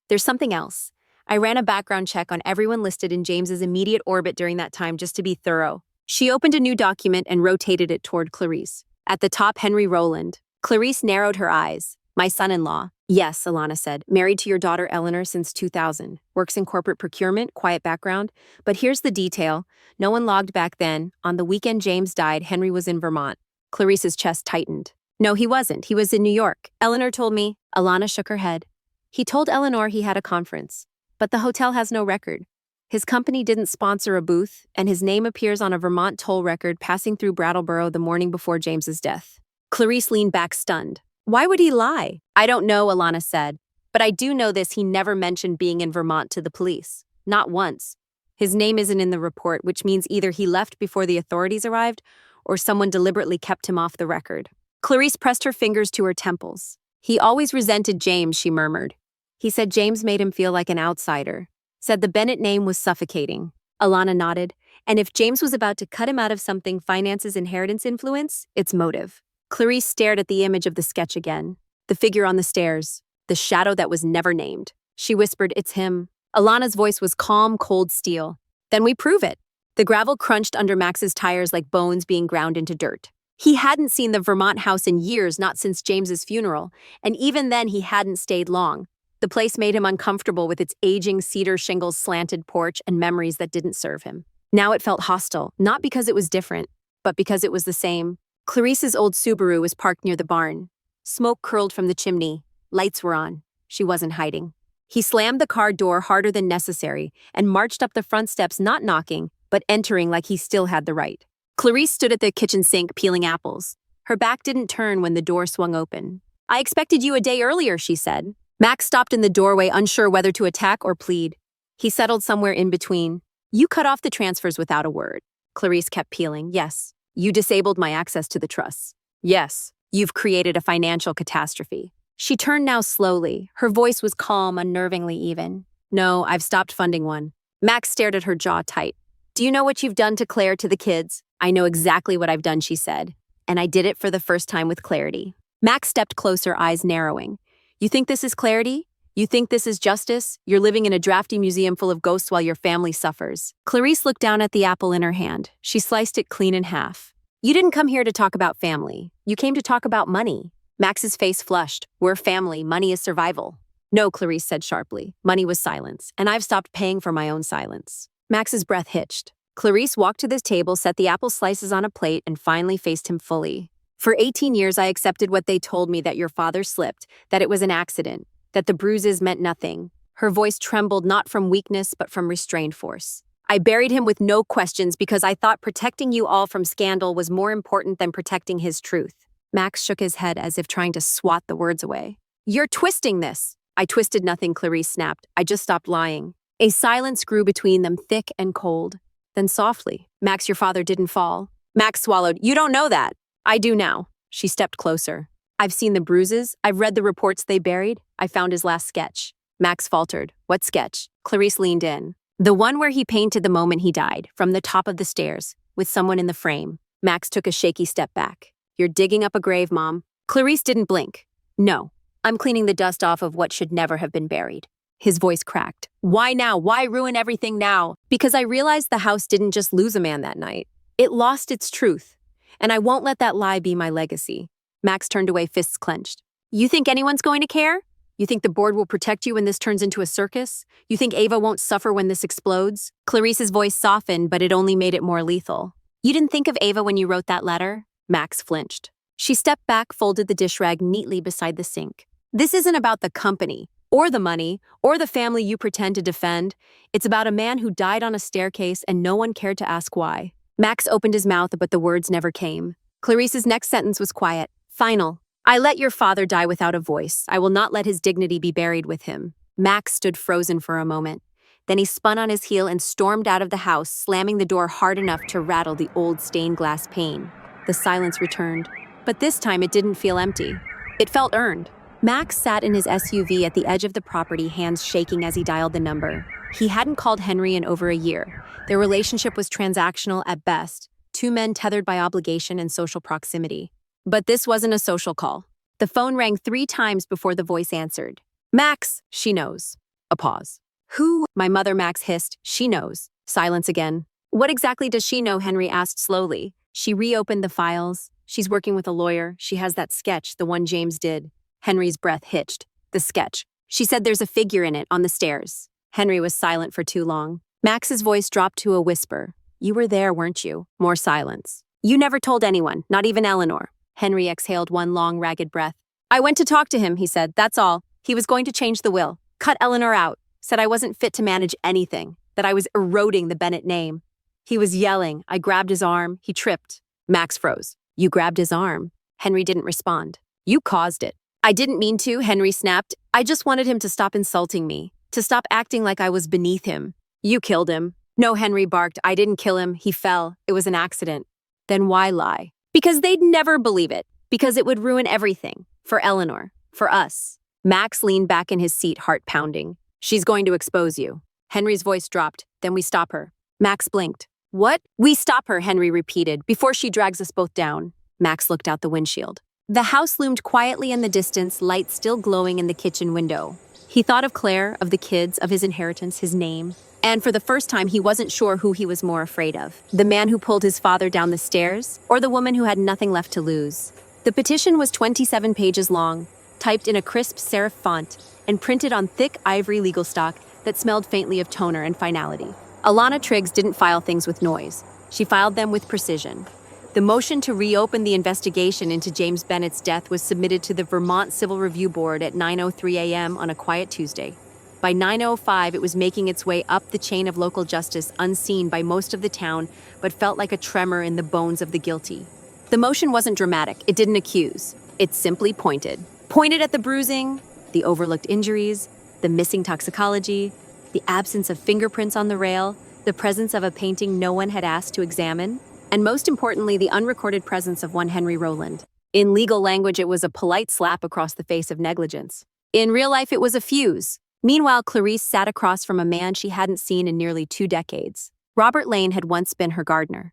There's something else. I ran a background check on everyone listed in James's immediate orbit during that time just to be thorough. She opened a new document and rotated it toward Clarice. At the top, Henry Rowland. Clarice narrowed her eyes. My son-in-law. Yes, Alana said. Married to your daughter Eleanor since 2000. Works in corporate procurement, quiet background. But here's the detail. No one logged back then. On the weekend James died, Henry was in Vermont. Clarice's chest tightened. No, he wasn't. He was in New York. Eleanor told me. Alana shook her head. He told Eleanor he had a conference, but the hotel has no record. His company didn't sponsor a booth, and his name appears on a Vermont toll record passing through Brattleboro the morning before James's death. Clarice leaned back stunned. Why would he lie? I don't know, Alana said. But I do know this, he never mentioned being in Vermont to the police. Not once. His name isn't in the report, which means either he left before the authorities arrived or someone deliberately kept him off the record. Clarice pressed her fingers to her temples. He always resented James, she murmured. He said James made him feel like an outsider. Said the Bennett name was suffocating. Alana nodded. And if James was about to cut him out of something finance's inheritance influence, it's motive. Clarice stared at the image of the sketch again. The figure on the stairs. The shadow that was never named. She whispered, it's him. Alana's voice was calm, cold steel. Then we prove it. The gravel crunched under Max's tires like bones being ground into dirt. He hadn't seen the Vermont house in years, not since James's funeral, and even then he hadn't stayed long. The place made him uncomfortable with its aging cedar shingles slanted porch and memories that didn't serve him. Now it felt hostile, not because it was different, but because it was the same. Clarice's old Subaru was parked near the barn. Smoke curled from the chimney. Lights were on. She wasn't hiding. He slammed the car door harder than necessary and marched up the front steps, not knocking, but entering like he still had the right. Clarice stood at the kitchen sink peeling apples. Her back didn't turn when the door swung open. I expected you a day earlier, she said. Max stopped in the doorway, unsure whether to attack or plead. He settled somewhere in between. You cut off the transfers without a word. Clarice kept peeling. Yes. You disabled my access to the trusts. Yes. You've created a financial catastrophe. She turned now slowly. Her voice was calm, unnervingly even. No, I've stopped funding one. Max stared at her jaw tight. Do you know what you've done to Claire, to the kids? I know exactly what I've done, she said. And I did it for the first time with clarity. Max stepped closer, eyes narrowing. You think this is clarity? You think this is justice? You're living in a drafty museum full of ghosts while your family suffers. Clarice looked down at the apple in her hand. She sliced it clean in half. You didn't come here to talk about family. You came to talk about money. Max's face flushed. We're family. Money is survival. No, Clarice said sharply. Money was silence, and I've stopped paying for my own silence. Max's breath hitched. Clarice walked to the table, set the apple slices on a plate, and finally faced him fully. For 18 years, I accepted what they told me, that your father slipped, that it was an accident, that the bruises meant nothing. Her voice trembled not from weakness, but from restrained force. I buried him with no questions because I thought protecting you all from scandal was more important than protecting his truth. Max shook his head as if trying to swat the words away. You're twisting this. I twisted nothing, Clarice snapped. I just stopped lying. A silence grew between them, thick and cold. Then softly, Max, your father didn't fall. Max swallowed. You don't know that. I do now. She stepped closer. I've seen the bruises. I've read the reports they buried. I found his last sketch. Max faltered. What sketch? Clarice leaned in. The one where he painted the moment he died, from the top of the stairs, with someone in the frame. Max took a shaky step back. You're digging up a grave, Mom. Clarice didn't blink. No, I'm cleaning the dust off of what should never have been buried. His voice cracked. Why now? Why ruin everything now? Because I realized the house didn't just lose a man that night. It lost its truth. And I won't let that lie be my legacy. Max turned away, fists clenched. You think anyone's going to care? You think the board will protect you when this turns into a circus? You think Ava won't suffer when this explodes? Clarice's voice softened, but it only made it more lethal. You didn't think of Ava when you wrote that letter? Max flinched. She stepped back, folded the dish rag neatly beside the sink. This isn't about the company, or the money, or the family you pretend to defend. It's about a man who died on a staircase and no one cared to ask why. Max opened his mouth, but the words never came. Clarice's next sentence was quiet. Final. I let your father die without a voice. I will not let his dignity be buried with him. Max stood frozen for a moment. Then he spun on his heel and stormed out of the house, slamming the door hard enough to rattle the old stained glass pane. The silence returned, but this time it didn't feel empty. It felt earned. Max sat in his SUV at the edge of the property, hands shaking as he dialed the number. He hadn't called Henry in over a year. Their relationship was transactional at best, two men tethered by obligation and social proximity. But this wasn't a social call. The phone rang 3 times before the voice answered. Max, she knows. A pause. Who? My mother, Max hissed. She knows. Silence again. What exactly does she know? Henry asked slowly. She reopened the files. She's working with a lawyer. She has that sketch, the one James did. Henry's breath hitched. The sketch. She said there's a figure in it on the stairs. Henry was silent for too long. Max's voice dropped to a whisper. You were there, weren't you? More silence. You never told anyone, not even Eleanor. Henry exhaled one long, ragged breath. I went to talk to him, he said. That's all. He was going to change the will. Cut Eleanor out. Said I wasn't fit to manage anything. That I was eroding the Bennett name. He was yelling. I grabbed his arm. He tripped. Max froze. You grabbed his arm. Henry didn't respond. You caused it. I didn't mean to, Henry snapped. I just wanted him to stop insulting me. To stop acting like I was beneath him. You killed him. No, Henry barked. I didn't kill him. He fell. It was an accident. Then why lie? Because they'd never believe it. Because it would ruin everything. For Eleanor. For us. Max leaned back in his seat, heart pounding. She's going to expose you. Henry's voice dropped. Then we stop her. Max blinked. What? We stop her, Henry repeated, before she drags us both down. Max looked out the windshield. The house loomed quietly in the distance, light still glowing in the kitchen window. He thought of Claire, of the kids, of his inheritance, his name. And for the first time, he wasn't sure who he was more afraid of. The man who pulled his father down the stairs, or the woman who had nothing left to lose. The petition was 27 pages long, typed in a crisp serif font, and printed on thick ivory legal stock that smelled faintly of toner and finality. Alana Triggs didn't file things with noise. She filed them with precision. The motion to reopen the investigation into James Bennett's death was submitted to the Vermont Civil Review Board at 9:03 a.m. on a quiet Tuesday. By 9:05, it was making its way up the chain of local justice, unseen by most of the town, but felt like a tremor in the bones of the guilty. The motion wasn't dramatic. It didn't accuse. It simply pointed. Pointed at the bruising, the overlooked injuries, the missing toxicology, the absence of fingerprints on the rail, the presence of a painting no one had asked to examine, and most importantly, the unrecorded presence of one Henry Rowland. In legal language, it was a polite slap across the face of negligence. In real life, it was a fuse. Meanwhile, Clarice sat across from a man she hadn't seen in nearly 2 decades. Robert Lane had once been her gardener.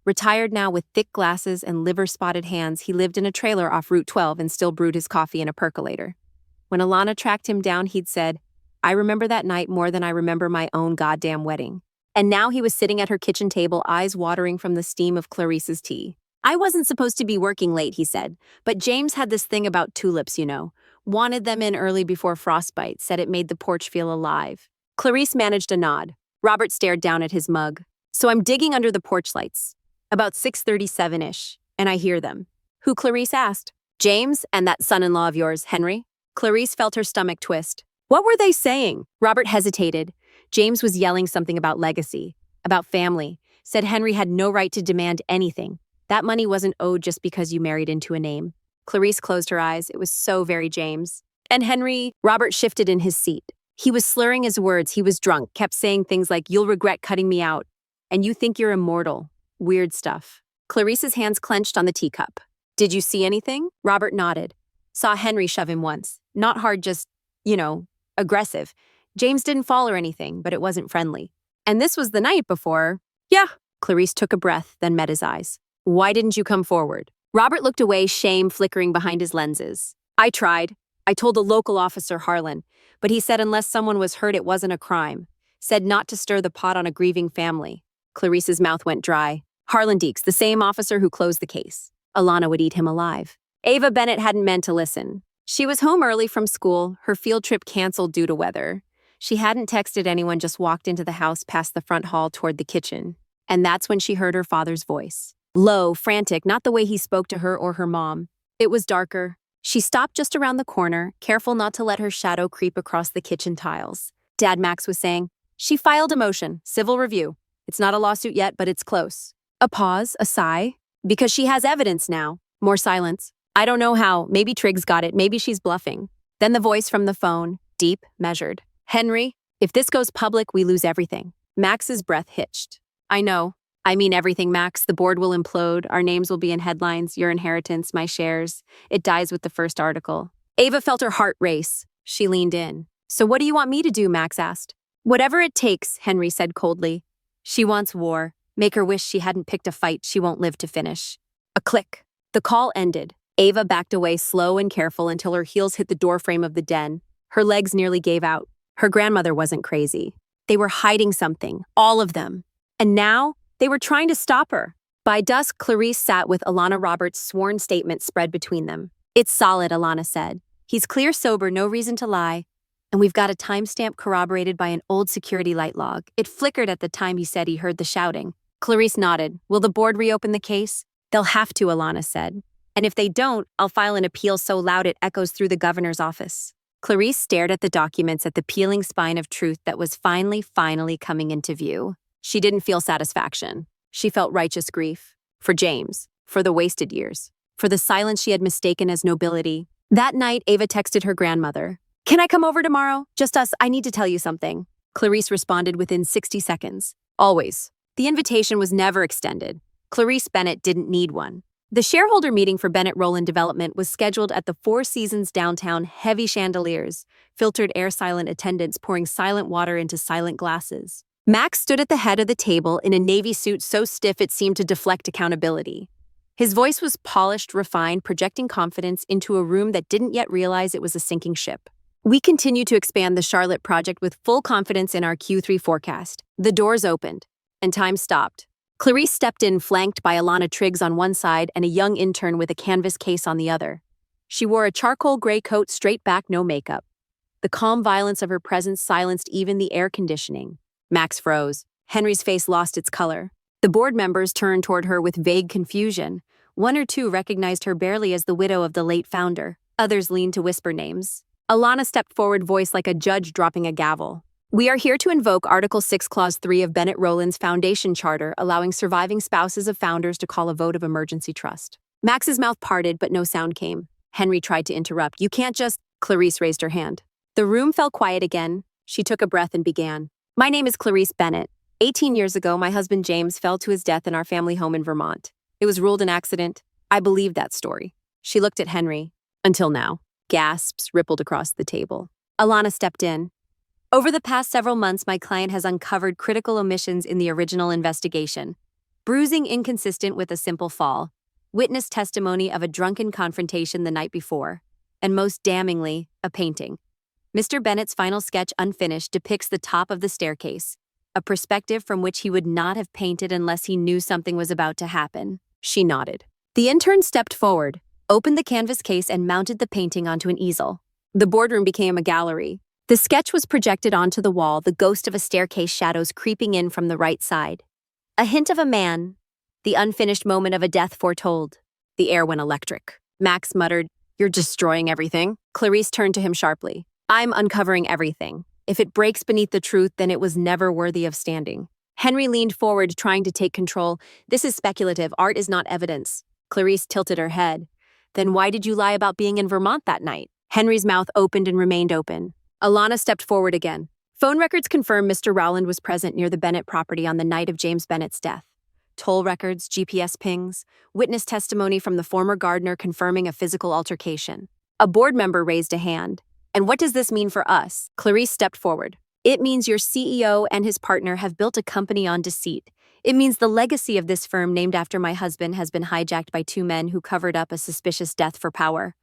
Retired now with thick glasses and liver-spotted hands, he lived in a trailer off Route 12 and still brewed his coffee in a percolator. When Alana tracked him down, he'd said, I remember that night more than I remember my own goddamn wedding. And now he was sitting at her kitchen table, eyes watering from the steam of Clarice's tea. I wasn't supposed to be working late, he said, but James had this thing about tulips, you know. Wanted them in early before frostbite, said it made the porch feel alive. Clarice managed a nod. Robert stared down at his mug. So I'm digging under the porch lights. About 6:37-ish, and I hear them. Who, Clarice asked. James and that son-in-law of yours, Henry. Clarice felt her stomach twist. What were they saying? Robert hesitated. James was yelling something about legacy, about family, said Henry had no right to demand anything. That money wasn't owed just because you married into a name. Clarice closed her eyes. It was so very James. And Henry, Robert shifted in his seat. He was slurring his words. He was drunk, kept saying things like, you'll regret cutting me out. And you think you're immortal. Weird stuff. Clarice's hands clenched on the teacup. Did you see anything? Robert nodded. Saw Henry shove him once. Not hard, just, aggressive. James didn't fall or anything, but it wasn't friendly. And this was the night before. Yeah. Clarice took a breath, then met his eyes. Why didn't you come forward? Robert looked away, shame flickering behind his lenses. I tried. I told the local officer, Harlan, but he said unless someone was hurt, it wasn't a crime. Said not to stir the pot on a grieving family. Clarice's mouth went dry. Harlan Deeks, the same officer who closed the case. Alana would eat him alive. Ava Bennett hadn't meant to listen. She was home early from school, her field trip canceled due to weather. She hadn't texted anyone, just walked into the house past the front hall toward the kitchen. And that's when she heard her father's voice. Low, frantic, not the way he spoke to her or her mom. It was darker. She stopped just around the corner, careful not to let her shadow creep across the kitchen tiles. Dad Max was saying, she filed a motion, civil review. It's not a lawsuit yet, but it's close. A pause, a sigh. Because she has evidence now. More silence. I don't know how. Maybe Triggs got it. Maybe she's bluffing. Then the voice from the phone, deep, measured. Henry, if this goes public, we lose everything. Max's breath hitched. I know. I mean everything, Max. The board will implode. Our names will be in headlines. Your inheritance, my shares. It dies with the first article. Ava felt her heart race. She leaned in. So what do you want me to do? Max asked. Whatever it takes, Henry said coldly. She wants war. Make her wish she hadn't picked a fight she won't live to finish. A click. The call ended. Ava backed away slow and careful until her heels hit the doorframe of the den. Her legs nearly gave out. Her grandmother wasn't crazy. They were hiding something, all of them. And now, they were trying to stop her. By dusk, Clarice sat with Alana Roberts' sworn statement spread between them. It's solid, Alana said. He's clear sober, no reason to lie. And we've got a timestamp corroborated by an old security light log. It flickered at the time he said he heard the shouting. Clarice nodded. Will the board reopen the case? They'll have to, Alana said. And if they don't, I'll file an appeal so loud it echoes through the governor's office. Clarice stared at the documents at the peeling spine of truth that was finally coming into view. She didn't feel satisfaction. She felt righteous grief. For James. For the wasted years. For the silence she had mistaken as nobility. That night, Ava texted her grandmother. "Can I come over tomorrow? Just us, I need to tell you something." Clarice responded within 60 seconds. Always. The invitation was never extended. Clarice Bennett didn't need one. The shareholder meeting for Bennett Rowland Development was scheduled at the Four Seasons downtown, heavy chandeliers, filtered air silent attendants pouring silent water into silent glasses. Max stood at the head of the table in a navy suit so stiff it seemed to deflect accountability. His voice was polished, refined, projecting confidence into a room that didn't yet realize it was a sinking ship. "We continue to expand the Charlotte project with full confidence in our Q3 forecast." The doors opened, and time stopped. Clarice stepped in, flanked by Alana Triggs on one side and a young intern with a canvas case on the other. She wore a charcoal gray coat, straight back, no makeup. The calm violence of her presence silenced even the air conditioning. Max froze. Henry's face lost its color. The board members turned toward her with vague confusion. One or two recognized her barely as the widow of the late founder. Others leaned to whisper names. Alana stepped forward, voice like a judge dropping a gavel. "We are here to invoke Article 6, Clause 3 of Bennett Rowland's Foundation Charter, allowing surviving spouses of founders to call a vote of emergency trust." Max's mouth parted, but no sound came. Henry tried to interrupt. "You can't just—" Clarice raised her hand. The room fell quiet again. She took a breath and began. "My name is Clarice Bennett. 18 years ago, my husband James fell to his death in our family home in Vermont. It was ruled an accident. I believed that story." She looked at Henry. "Until now." Gasps rippled across the table. Alana stepped in. "Over the past several months, my client has uncovered critical omissions in the original investigation. Bruising inconsistent with a simple fall. Witness testimony of a drunken confrontation the night before. And most damningly, a painting. Mr. Bennett's final sketch, unfinished, depicts the top of the staircase. A perspective from which he would not have painted unless he knew something was about to happen." She nodded. The intern stepped forward, opened the canvas case, and mounted the painting onto an easel. The boardroom became a gallery. The sketch was projected onto the wall, the ghost of a staircase shadows creeping in from the right side. A hint of a man. The unfinished moment of a death foretold. The air went electric. Max muttered, "You're destroying everything." Clarice turned to him sharply. "I'm uncovering everything. If it breaks beneath the truth, then it was never worthy of standing." Henry leaned forward, trying to take control. "This is speculative. Art is not evidence." Clarice tilted her head. "Then why did you lie about being in Vermont that night?" Henry's mouth opened and remained open. Alana stepped forward again. "Phone records confirm Mr. Rowland was present near the Bennett property on the night of James Bennett's death. Toll records, GPS pings, witness testimony from the former gardener confirming a physical altercation." A board member raised a hand. "And what does this mean for us?" Clarice stepped forward. "It means your CEO and his partner have built a company on deceit. It means the legacy of this firm, named after my husband, has been hijacked by two men who covered up a suspicious death for power.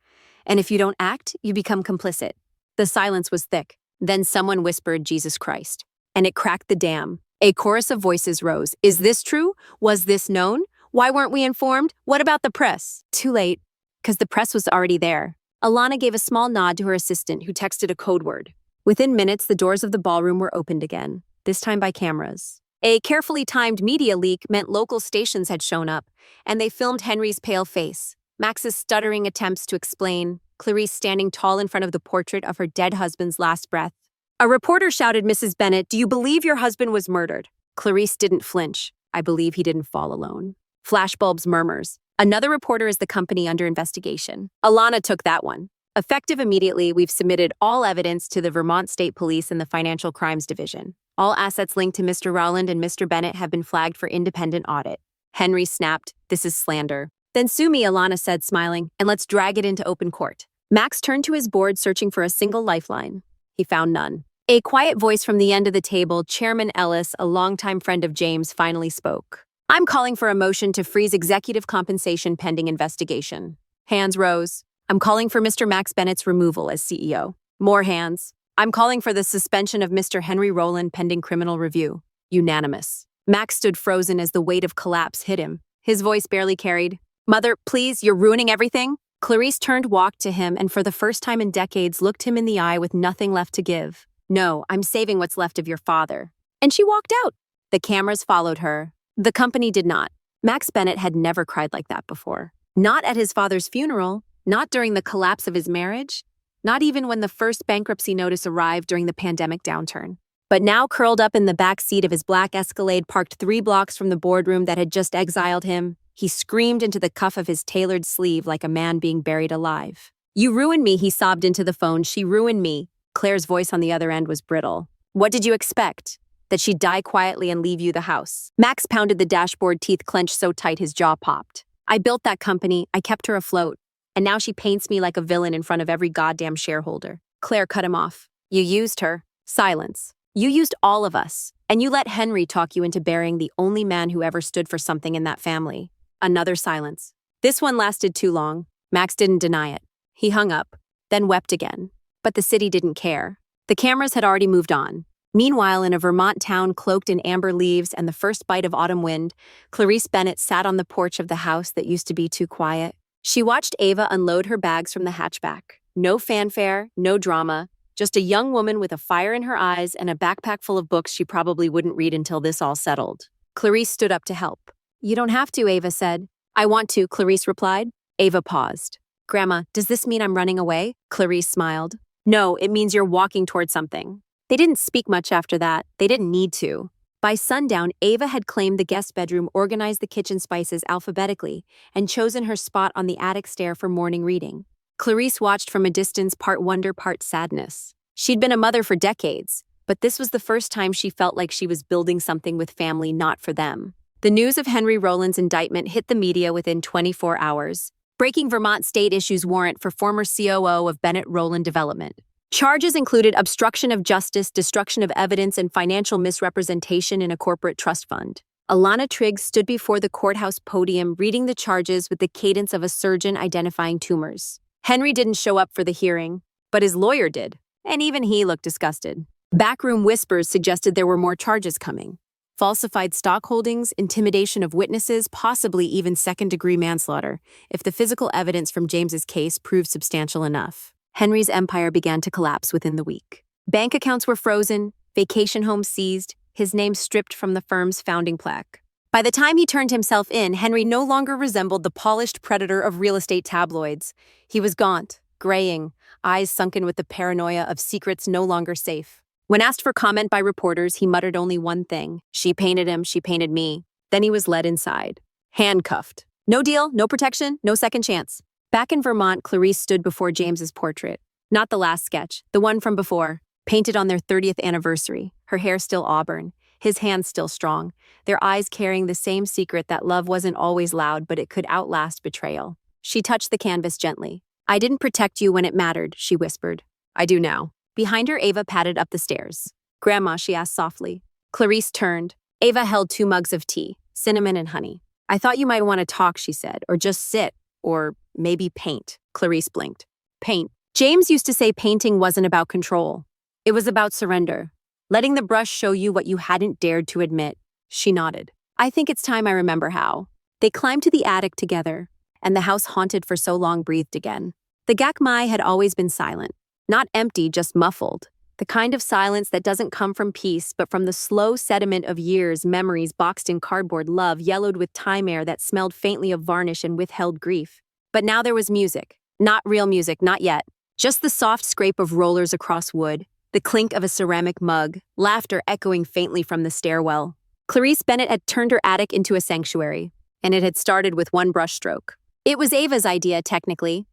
And if you don't act, you become complicit." The silence was thick. Then someone whispered, "Jesus Christ." And it cracked the dam. A chorus of voices rose. "Is this true? Was this known? Why weren't we informed? What about the press?" Too late, because the press was already there. Alana gave a small nod to her assistant, who texted a code word. Within minutes, the doors of the ballroom were opened again, this time by cameras. A carefully timed media leak meant local stations had shown up, and they filmed Henry's pale face, Max's stuttering attempts to explain, Clarice standing tall in front of the portrait of her dead husband's last breath. A reporter shouted, "Mrs. Bennett, do you believe your husband was murdered?" Clarice didn't flinch. "I believe he didn't fall alone." Flashbulbs, murmurs. "Another reporter is the company under investigation." Alana took that one. "Effective immediately, we've submitted all evidence to the Vermont State Police and the Financial Crimes Division. All assets linked to Mr. Rowland and Mr. Bennett have been flagged for independent audit." Henry snapped, "This is slander." "Then sue me," Alana said, smiling, "and let's drag it into open court." Max turned to his board, searching for a single lifeline. He found none. A quiet voice from the end of the table, Chairman Ellis, a longtime friend of James, finally spoke. "I'm calling for a motion to freeze executive compensation pending investigation." Hands rose. "I'm calling for Mr. Max Bennett's removal as CEO." More hands. "I'm calling for the suspension of Mr. Henry Rowland pending criminal review." Unanimous. Max stood frozen as the weight of collapse hit him. His voice barely carried. "Mother, please, you're ruining everything." Clarice turned, walked to him, and for the first time in decades looked him in the eye with nothing left to give. "No, I'm saving what's left of your father." And she walked out. The cameras followed her. The company did not. Max Bennett had never cried like that before. Not at his father's funeral, not during the collapse of his marriage, not even when the first bankruptcy notice arrived during the pandemic downturn. But now curled up in the back seat of his black Escalade parked 3 blocks from the boardroom that had just exiled him, he screamed into the cuff of his tailored sleeve like a man being buried alive. "You ruined me," he sobbed into the phone. "She ruined me." Claire's voice on the other end was brittle. "What did you expect? That she'd die quietly and leave you the house?" Max pounded the dashboard, teeth clenched so tight his jaw popped. "I built that company, I kept her afloat, and now she paints me like a villain in front of every goddamn shareholder." Claire cut him off. "You used her." Silence. "You used all of us, and you let Henry talk you into burying the only man who ever stood for something in that family." Another silence. This one lasted too long. Max didn't deny it. He hung up, then wept again. But the city didn't care. The cameras had already moved on. Meanwhile, in a Vermont town cloaked in amber leaves and the first bite of autumn wind, Clarice Bennett sat on the porch of the house that used to be too quiet. She watched Ava unload her bags from the hatchback. No fanfare, no drama, just a young woman with a fire in her eyes and a backpack full of books she probably wouldn't read until this all settled. Clarice stood up to help. "You don't have to," Ava said. "I want to," Clarice replied. Ava paused. "Grandma, does this mean I'm running away?" Clarice smiled. "No, it means you're walking toward something." They didn't speak much after that. They didn't need to. By sundown, Ava had claimed the guest bedroom, organized the kitchen spices alphabetically, and chosen her spot on the attic stair for morning reading. Clarice watched from a distance, part wonder, part sadness. She'd been a mother for decades, but this was the first time she felt like she was building something with family, not for them. The news of Henry Rowland's indictment hit the media within 24 hours. Breaking Vermont state issues warrant for former COO of Bennett Rowland Development. Charges included obstruction of justice, destruction of evidence, and financial misrepresentation in a corporate trust fund. Alana Triggs stood before the courthouse podium reading the charges with the cadence of a surgeon identifying tumors. Henry didn't show up for the hearing, but his lawyer did, and even he looked disgusted. Backroom whispers suggested there were more charges coming. Falsified stock holdings, intimidation of witnesses, possibly even second-degree manslaughter, if the physical evidence from James's case proved substantial enough. Henry's empire began to collapse within the week. Bank accounts were frozen, vacation homes seized, his name stripped from the firm's founding plaque. By the time he turned himself in, Henry no longer resembled the polished predator of real estate tabloids. He was gaunt, graying, eyes sunken with the paranoia of secrets no longer safe. When asked for comment by reporters, he muttered only one thing: "She painted him, she painted me." Then he was led inside. Handcuffed. No deal, no protection, no second chance. Back in Vermont, Clarice stood before James's portrait. Not the last sketch, the one from before, painted on their 30th anniversary, her hair still auburn, his hands still strong, their eyes carrying the same secret that love wasn't always loud, but it could outlast betrayal. She touched the canvas gently. "I didn't protect you when it mattered," she whispered. "I do now." Behind her, Ava padded up the stairs. "Grandma," she asked softly. Clarice turned. Ava held 2 mugs of tea, cinnamon and honey. "I thought you might want to talk," she said, "or just sit, or maybe paint." Clarice blinked. "Paint." James used to say painting wasn't about control. It was about surrender. Letting the brush show you what you hadn't dared to admit. She nodded. "I think it's time I remember how." They climbed to the attic together, and the house haunted for so long breathed again. The Gakmai had always been silent. Not empty, just muffled. The kind of silence that doesn't come from peace, but from the slow sediment of years, memories boxed in cardboard, love yellowed with time air that smelled faintly of varnish and withheld grief. But now there was music. Not real music, not yet. Just the soft scrape of rollers across wood, the clink of a ceramic mug, laughter echoing faintly from the stairwell. Clarice Bennett had turned her attic into a sanctuary, and it had started with one brushstroke. It was Ava's idea, technically.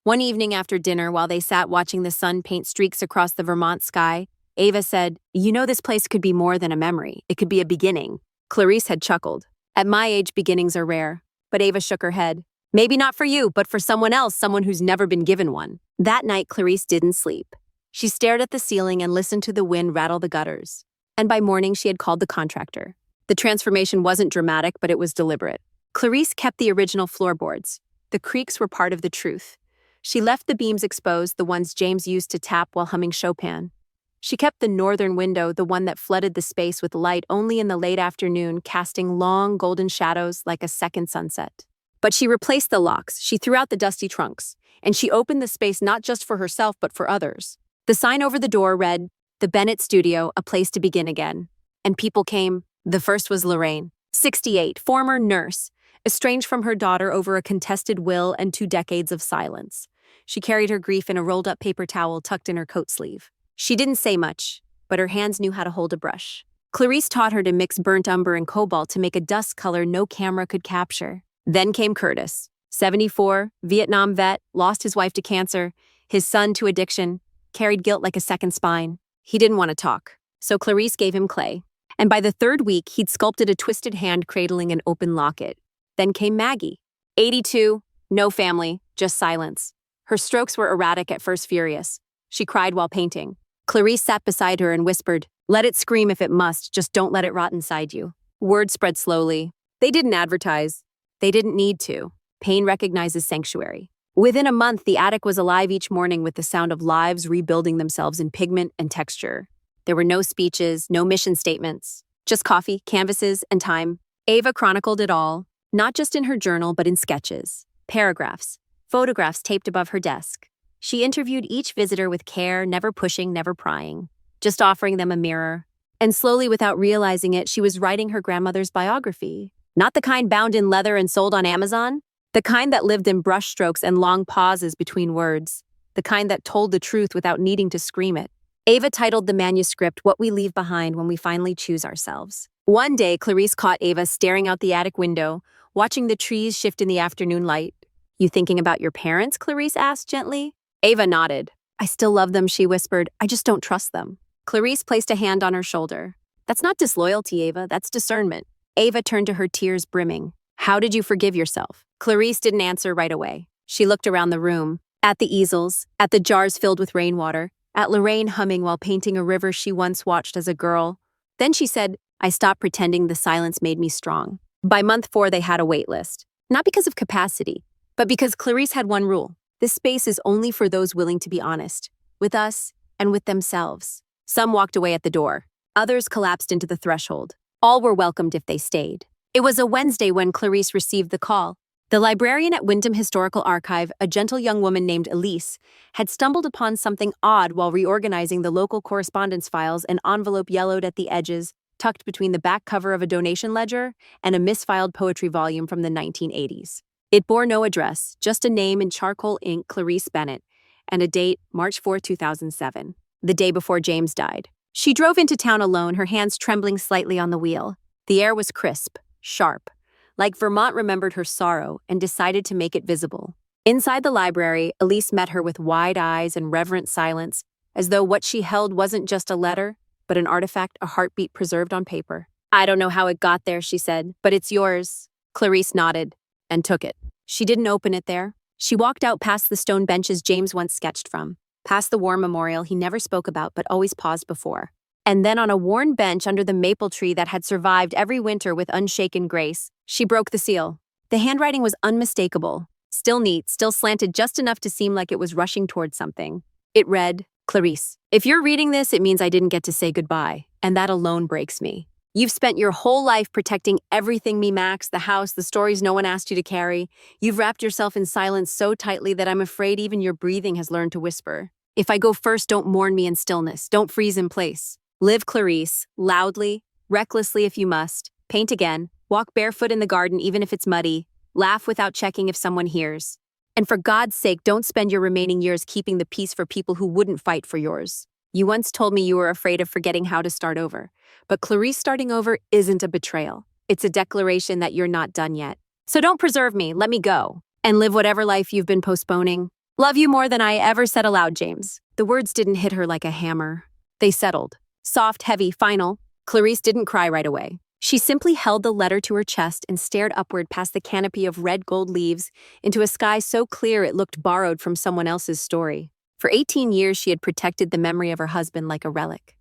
One evening after dinner, while they sat watching the sun paint streaks across the Vermont sky, Ava said, "You know, this place could be more than a memory. It could be a beginning." Clarice had chuckled. "At my age, beginnings are rare." But Ava shook her head. "Maybe not for you, but for someone else, someone who's never been given one." That night, Clarice didn't sleep. She stared at the ceiling and listened to the wind rattle the gutters. And by morning, she had called the contractor. The transformation wasn't dramatic, but it was deliberate. Clarice kept the original floorboards. The creaks were part of the truth. She left the beams exposed, the ones James used to tap while humming Chopin. She kept the northern window, the one that flooded the space with light only in the late afternoon, casting long golden shadows like a second sunset. But she replaced the locks, she threw out the dusty trunks, and she opened the space not just for herself but for others. The sign over the door read, "The Bennett Studio, a place to begin again." And people came. The first was Lorraine, 68, former nurse, estranged from her daughter over a contested will and 2 decades of silence. She carried her grief in a rolled-up paper towel tucked in her coat sleeve. She didn't say much, but her hands knew how to hold a brush. Clarice taught her to mix burnt umber and cobalt to make a dust color no camera could capture. Then came Curtis. 74, Vietnam vet, lost his wife to cancer, his son to addiction, carried guilt like a second spine. He didn't want to talk, so Clarice gave him clay. And by the 3rd week, he'd sculpted a twisted hand cradling an open locket. Then came Maggie. 82, no family, just silence. Her strokes were erratic, at first furious. She cried while painting. Clarice sat beside her and whispered, "Let it scream if it must, just don't let it rot inside you." Word spread slowly. They didn't advertise. They didn't need to. Pain recognizes sanctuary. Within a month, the attic was alive each morning with the sound of lives rebuilding themselves in pigment and texture. There were no speeches, no mission statements, just coffee, canvases, and time. Ava chronicled it all, not just in her journal, but in sketches, paragraphs, photographs taped above her desk. She interviewed each visitor with care, never pushing, never prying, just offering them a mirror. And slowly, without realizing it, she was writing her grandmother's biography. Not the kind bound in leather and sold on Amazon, the kind that lived in brushstrokes and long pauses between words, the kind that told the truth without needing to scream it. Ava titled the manuscript "What We Leave Behind When We Finally Choose Ourselves." One day, Clarice caught Ava staring out the attic window, watching the trees shift in the afternoon light. "You thinking about your parents?" Clarice asked gently. Ava nodded. "I still love them," she whispered. "I just don't trust them." Clarice placed a hand on her shoulder. "That's not disloyalty, Ava. That's discernment." Ava turned to her, tears brimming. "How did you forgive yourself?" Clarice didn't answer right away. She looked around the room, at the easels, at the jars filled with rainwater, at Lorraine humming while painting a river she once watched as a girl. Then she said, "I stopped pretending the silence made me strong." By month 4, they had a wait list. Not because of capacity, but because Clarice had one rule. This space is only for those willing to be honest, with us and with themselves. Some walked away at the door. Others collapsed into the threshold. All were welcomed if they stayed. It was a Wednesday when Clarice received the call. The librarian at Wyndham Historical Archive, a gentle young woman named Elise, had stumbled upon something odd while reorganizing the local correspondence files, an envelope yellowed at the edges, tucked between the back cover of a donation ledger and a misfiled poetry volume from the 1980s. It bore no address, just a name in charcoal ink, Clarice Bennett, and a date, March 4, 2007, the day before James died. She drove into town alone, her hands trembling slightly on the wheel. The air was crisp, sharp, like Vermont remembered her sorrow and decided to make it visible. Inside the library, Elise met her with wide eyes and reverent silence, as though what she held wasn't just a letter, but an artifact, a heartbeat preserved on paper. "I don't know how it got there," she said, "but it's yours." Clarice nodded and took it. She didn't open it there. She walked out past the stone benches James once sketched from, past the war memorial he never spoke about but always paused before. And then on a worn bench under the maple tree that had survived every winter with unshaken grace, she broke the seal. The handwriting was unmistakable, still neat, still slanted just enough to seem like it was rushing towards something. It read, "Clarice, if you're reading this, it means I didn't get to say goodbye, and that alone breaks me. You've spent your whole life protecting everything me, Max, the house, the stories no one asked you to carry. You've wrapped yourself in silence so tightly that I'm afraid even your breathing has learned to whisper. If I go first, don't mourn me in stillness. Don't freeze in place. Live, Clarice, loudly, recklessly if you must. Paint again. Walk barefoot in the garden even if it's muddy. Laugh without checking if someone hears. And for God's sake, don't spend your remaining years keeping the peace for people who wouldn't fight for yours. You once told me you were afraid of forgetting how to start over. But Clarice, starting over isn't a betrayal. It's a declaration that you're not done yet. So don't preserve me, let me go, and live whatever life you've been postponing. Love you more than I ever said aloud, James." The words didn't hit her like a hammer. They settled. Soft, heavy, final. Clarice didn't cry right away. She simply held the letter to her chest and stared upward past the canopy of red gold leaves into a sky so clear it looked borrowed from someone else's story. For 18 years, she had protected the memory of her husband like a relic.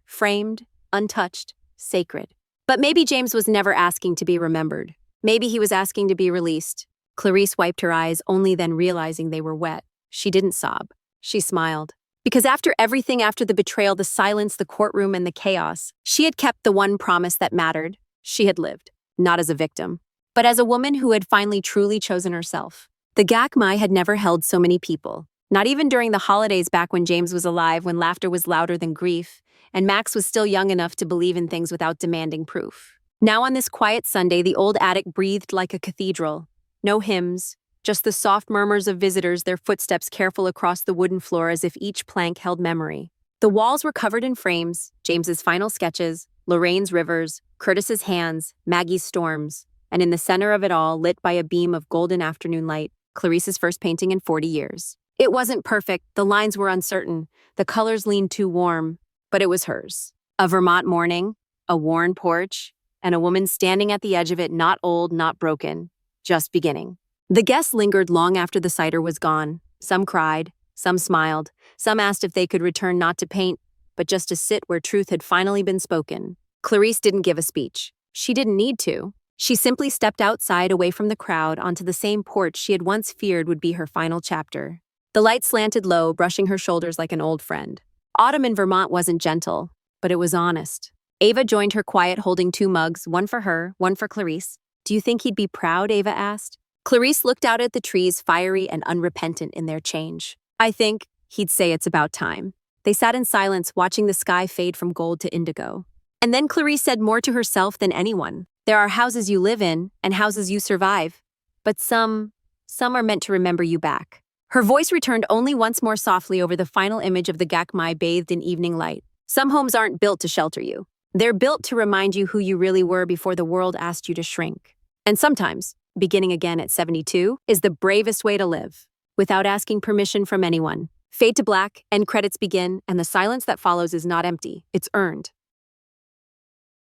Framed, untouched, sacred. But maybe James was never asking to be remembered. Maybe he was asking to be released. Clarice wiped her eyes, only then realizing they were wet. She didn't sob. She smiled. Because after everything, after the betrayal, the silence, the courtroom, and the chaos, she had kept the one promise that mattered. She had lived, not as a victim, but as a woman who had finally truly chosen herself. The Gakmai had never held so many people, not even during the holidays back when James was alive, when laughter was louder than grief, and Max was still young enough to believe in things without demanding proof. Now on this quiet Sunday, the old attic breathed like a cathedral. No hymns, just the soft murmurs of visitors, their footsteps careful across the wooden floor as if each plank held memory. The walls were covered in frames, James's final sketches, Lorraine's rivers, Curtis's hands, Maggie's storms, and in the center of it all, lit by a beam of golden afternoon light, Clarice's first painting in 40 years. It wasn't perfect, the lines were uncertain, the colors leaned too warm, but it was hers. A Vermont morning, a worn porch, and a woman standing at the edge of it, not old, not broken, just beginning. The guests lingered long after the cider was gone. Some cried, some smiled, some asked if they could return not to paint, but just to sit where truth had finally been spoken. Clarice didn't give a speech. She didn't need to. She simply stepped outside away from the crowd onto the same porch she had once feared would be her final chapter. The light slanted low, brushing her shoulders like an old friend. Autumn in Vermont wasn't gentle, but it was honest. Ava joined her quiet, holding 2 mugs, one for her, one for Clarice. "Do you think he'd be proud?" Ava asked. Clarice looked out at the trees, fiery and unrepentant in their change. "I think he'd say it's about time." They sat in silence, watching the sky fade from gold to indigo. And then Clarice said more to herself than anyone. "There are houses you live in and houses you survive, but some are meant to remember you back." Her voice returned only once more softly over the final image of the Gakmai bathed in evening light. "Some homes aren't built to shelter you. They're built to remind you who you really were before the world asked you to shrink. And sometimes, beginning again at 72 is the bravest way to live, without asking permission from anyone." Fade to black, end credits begin, and the silence that follows is not empty, it's earned.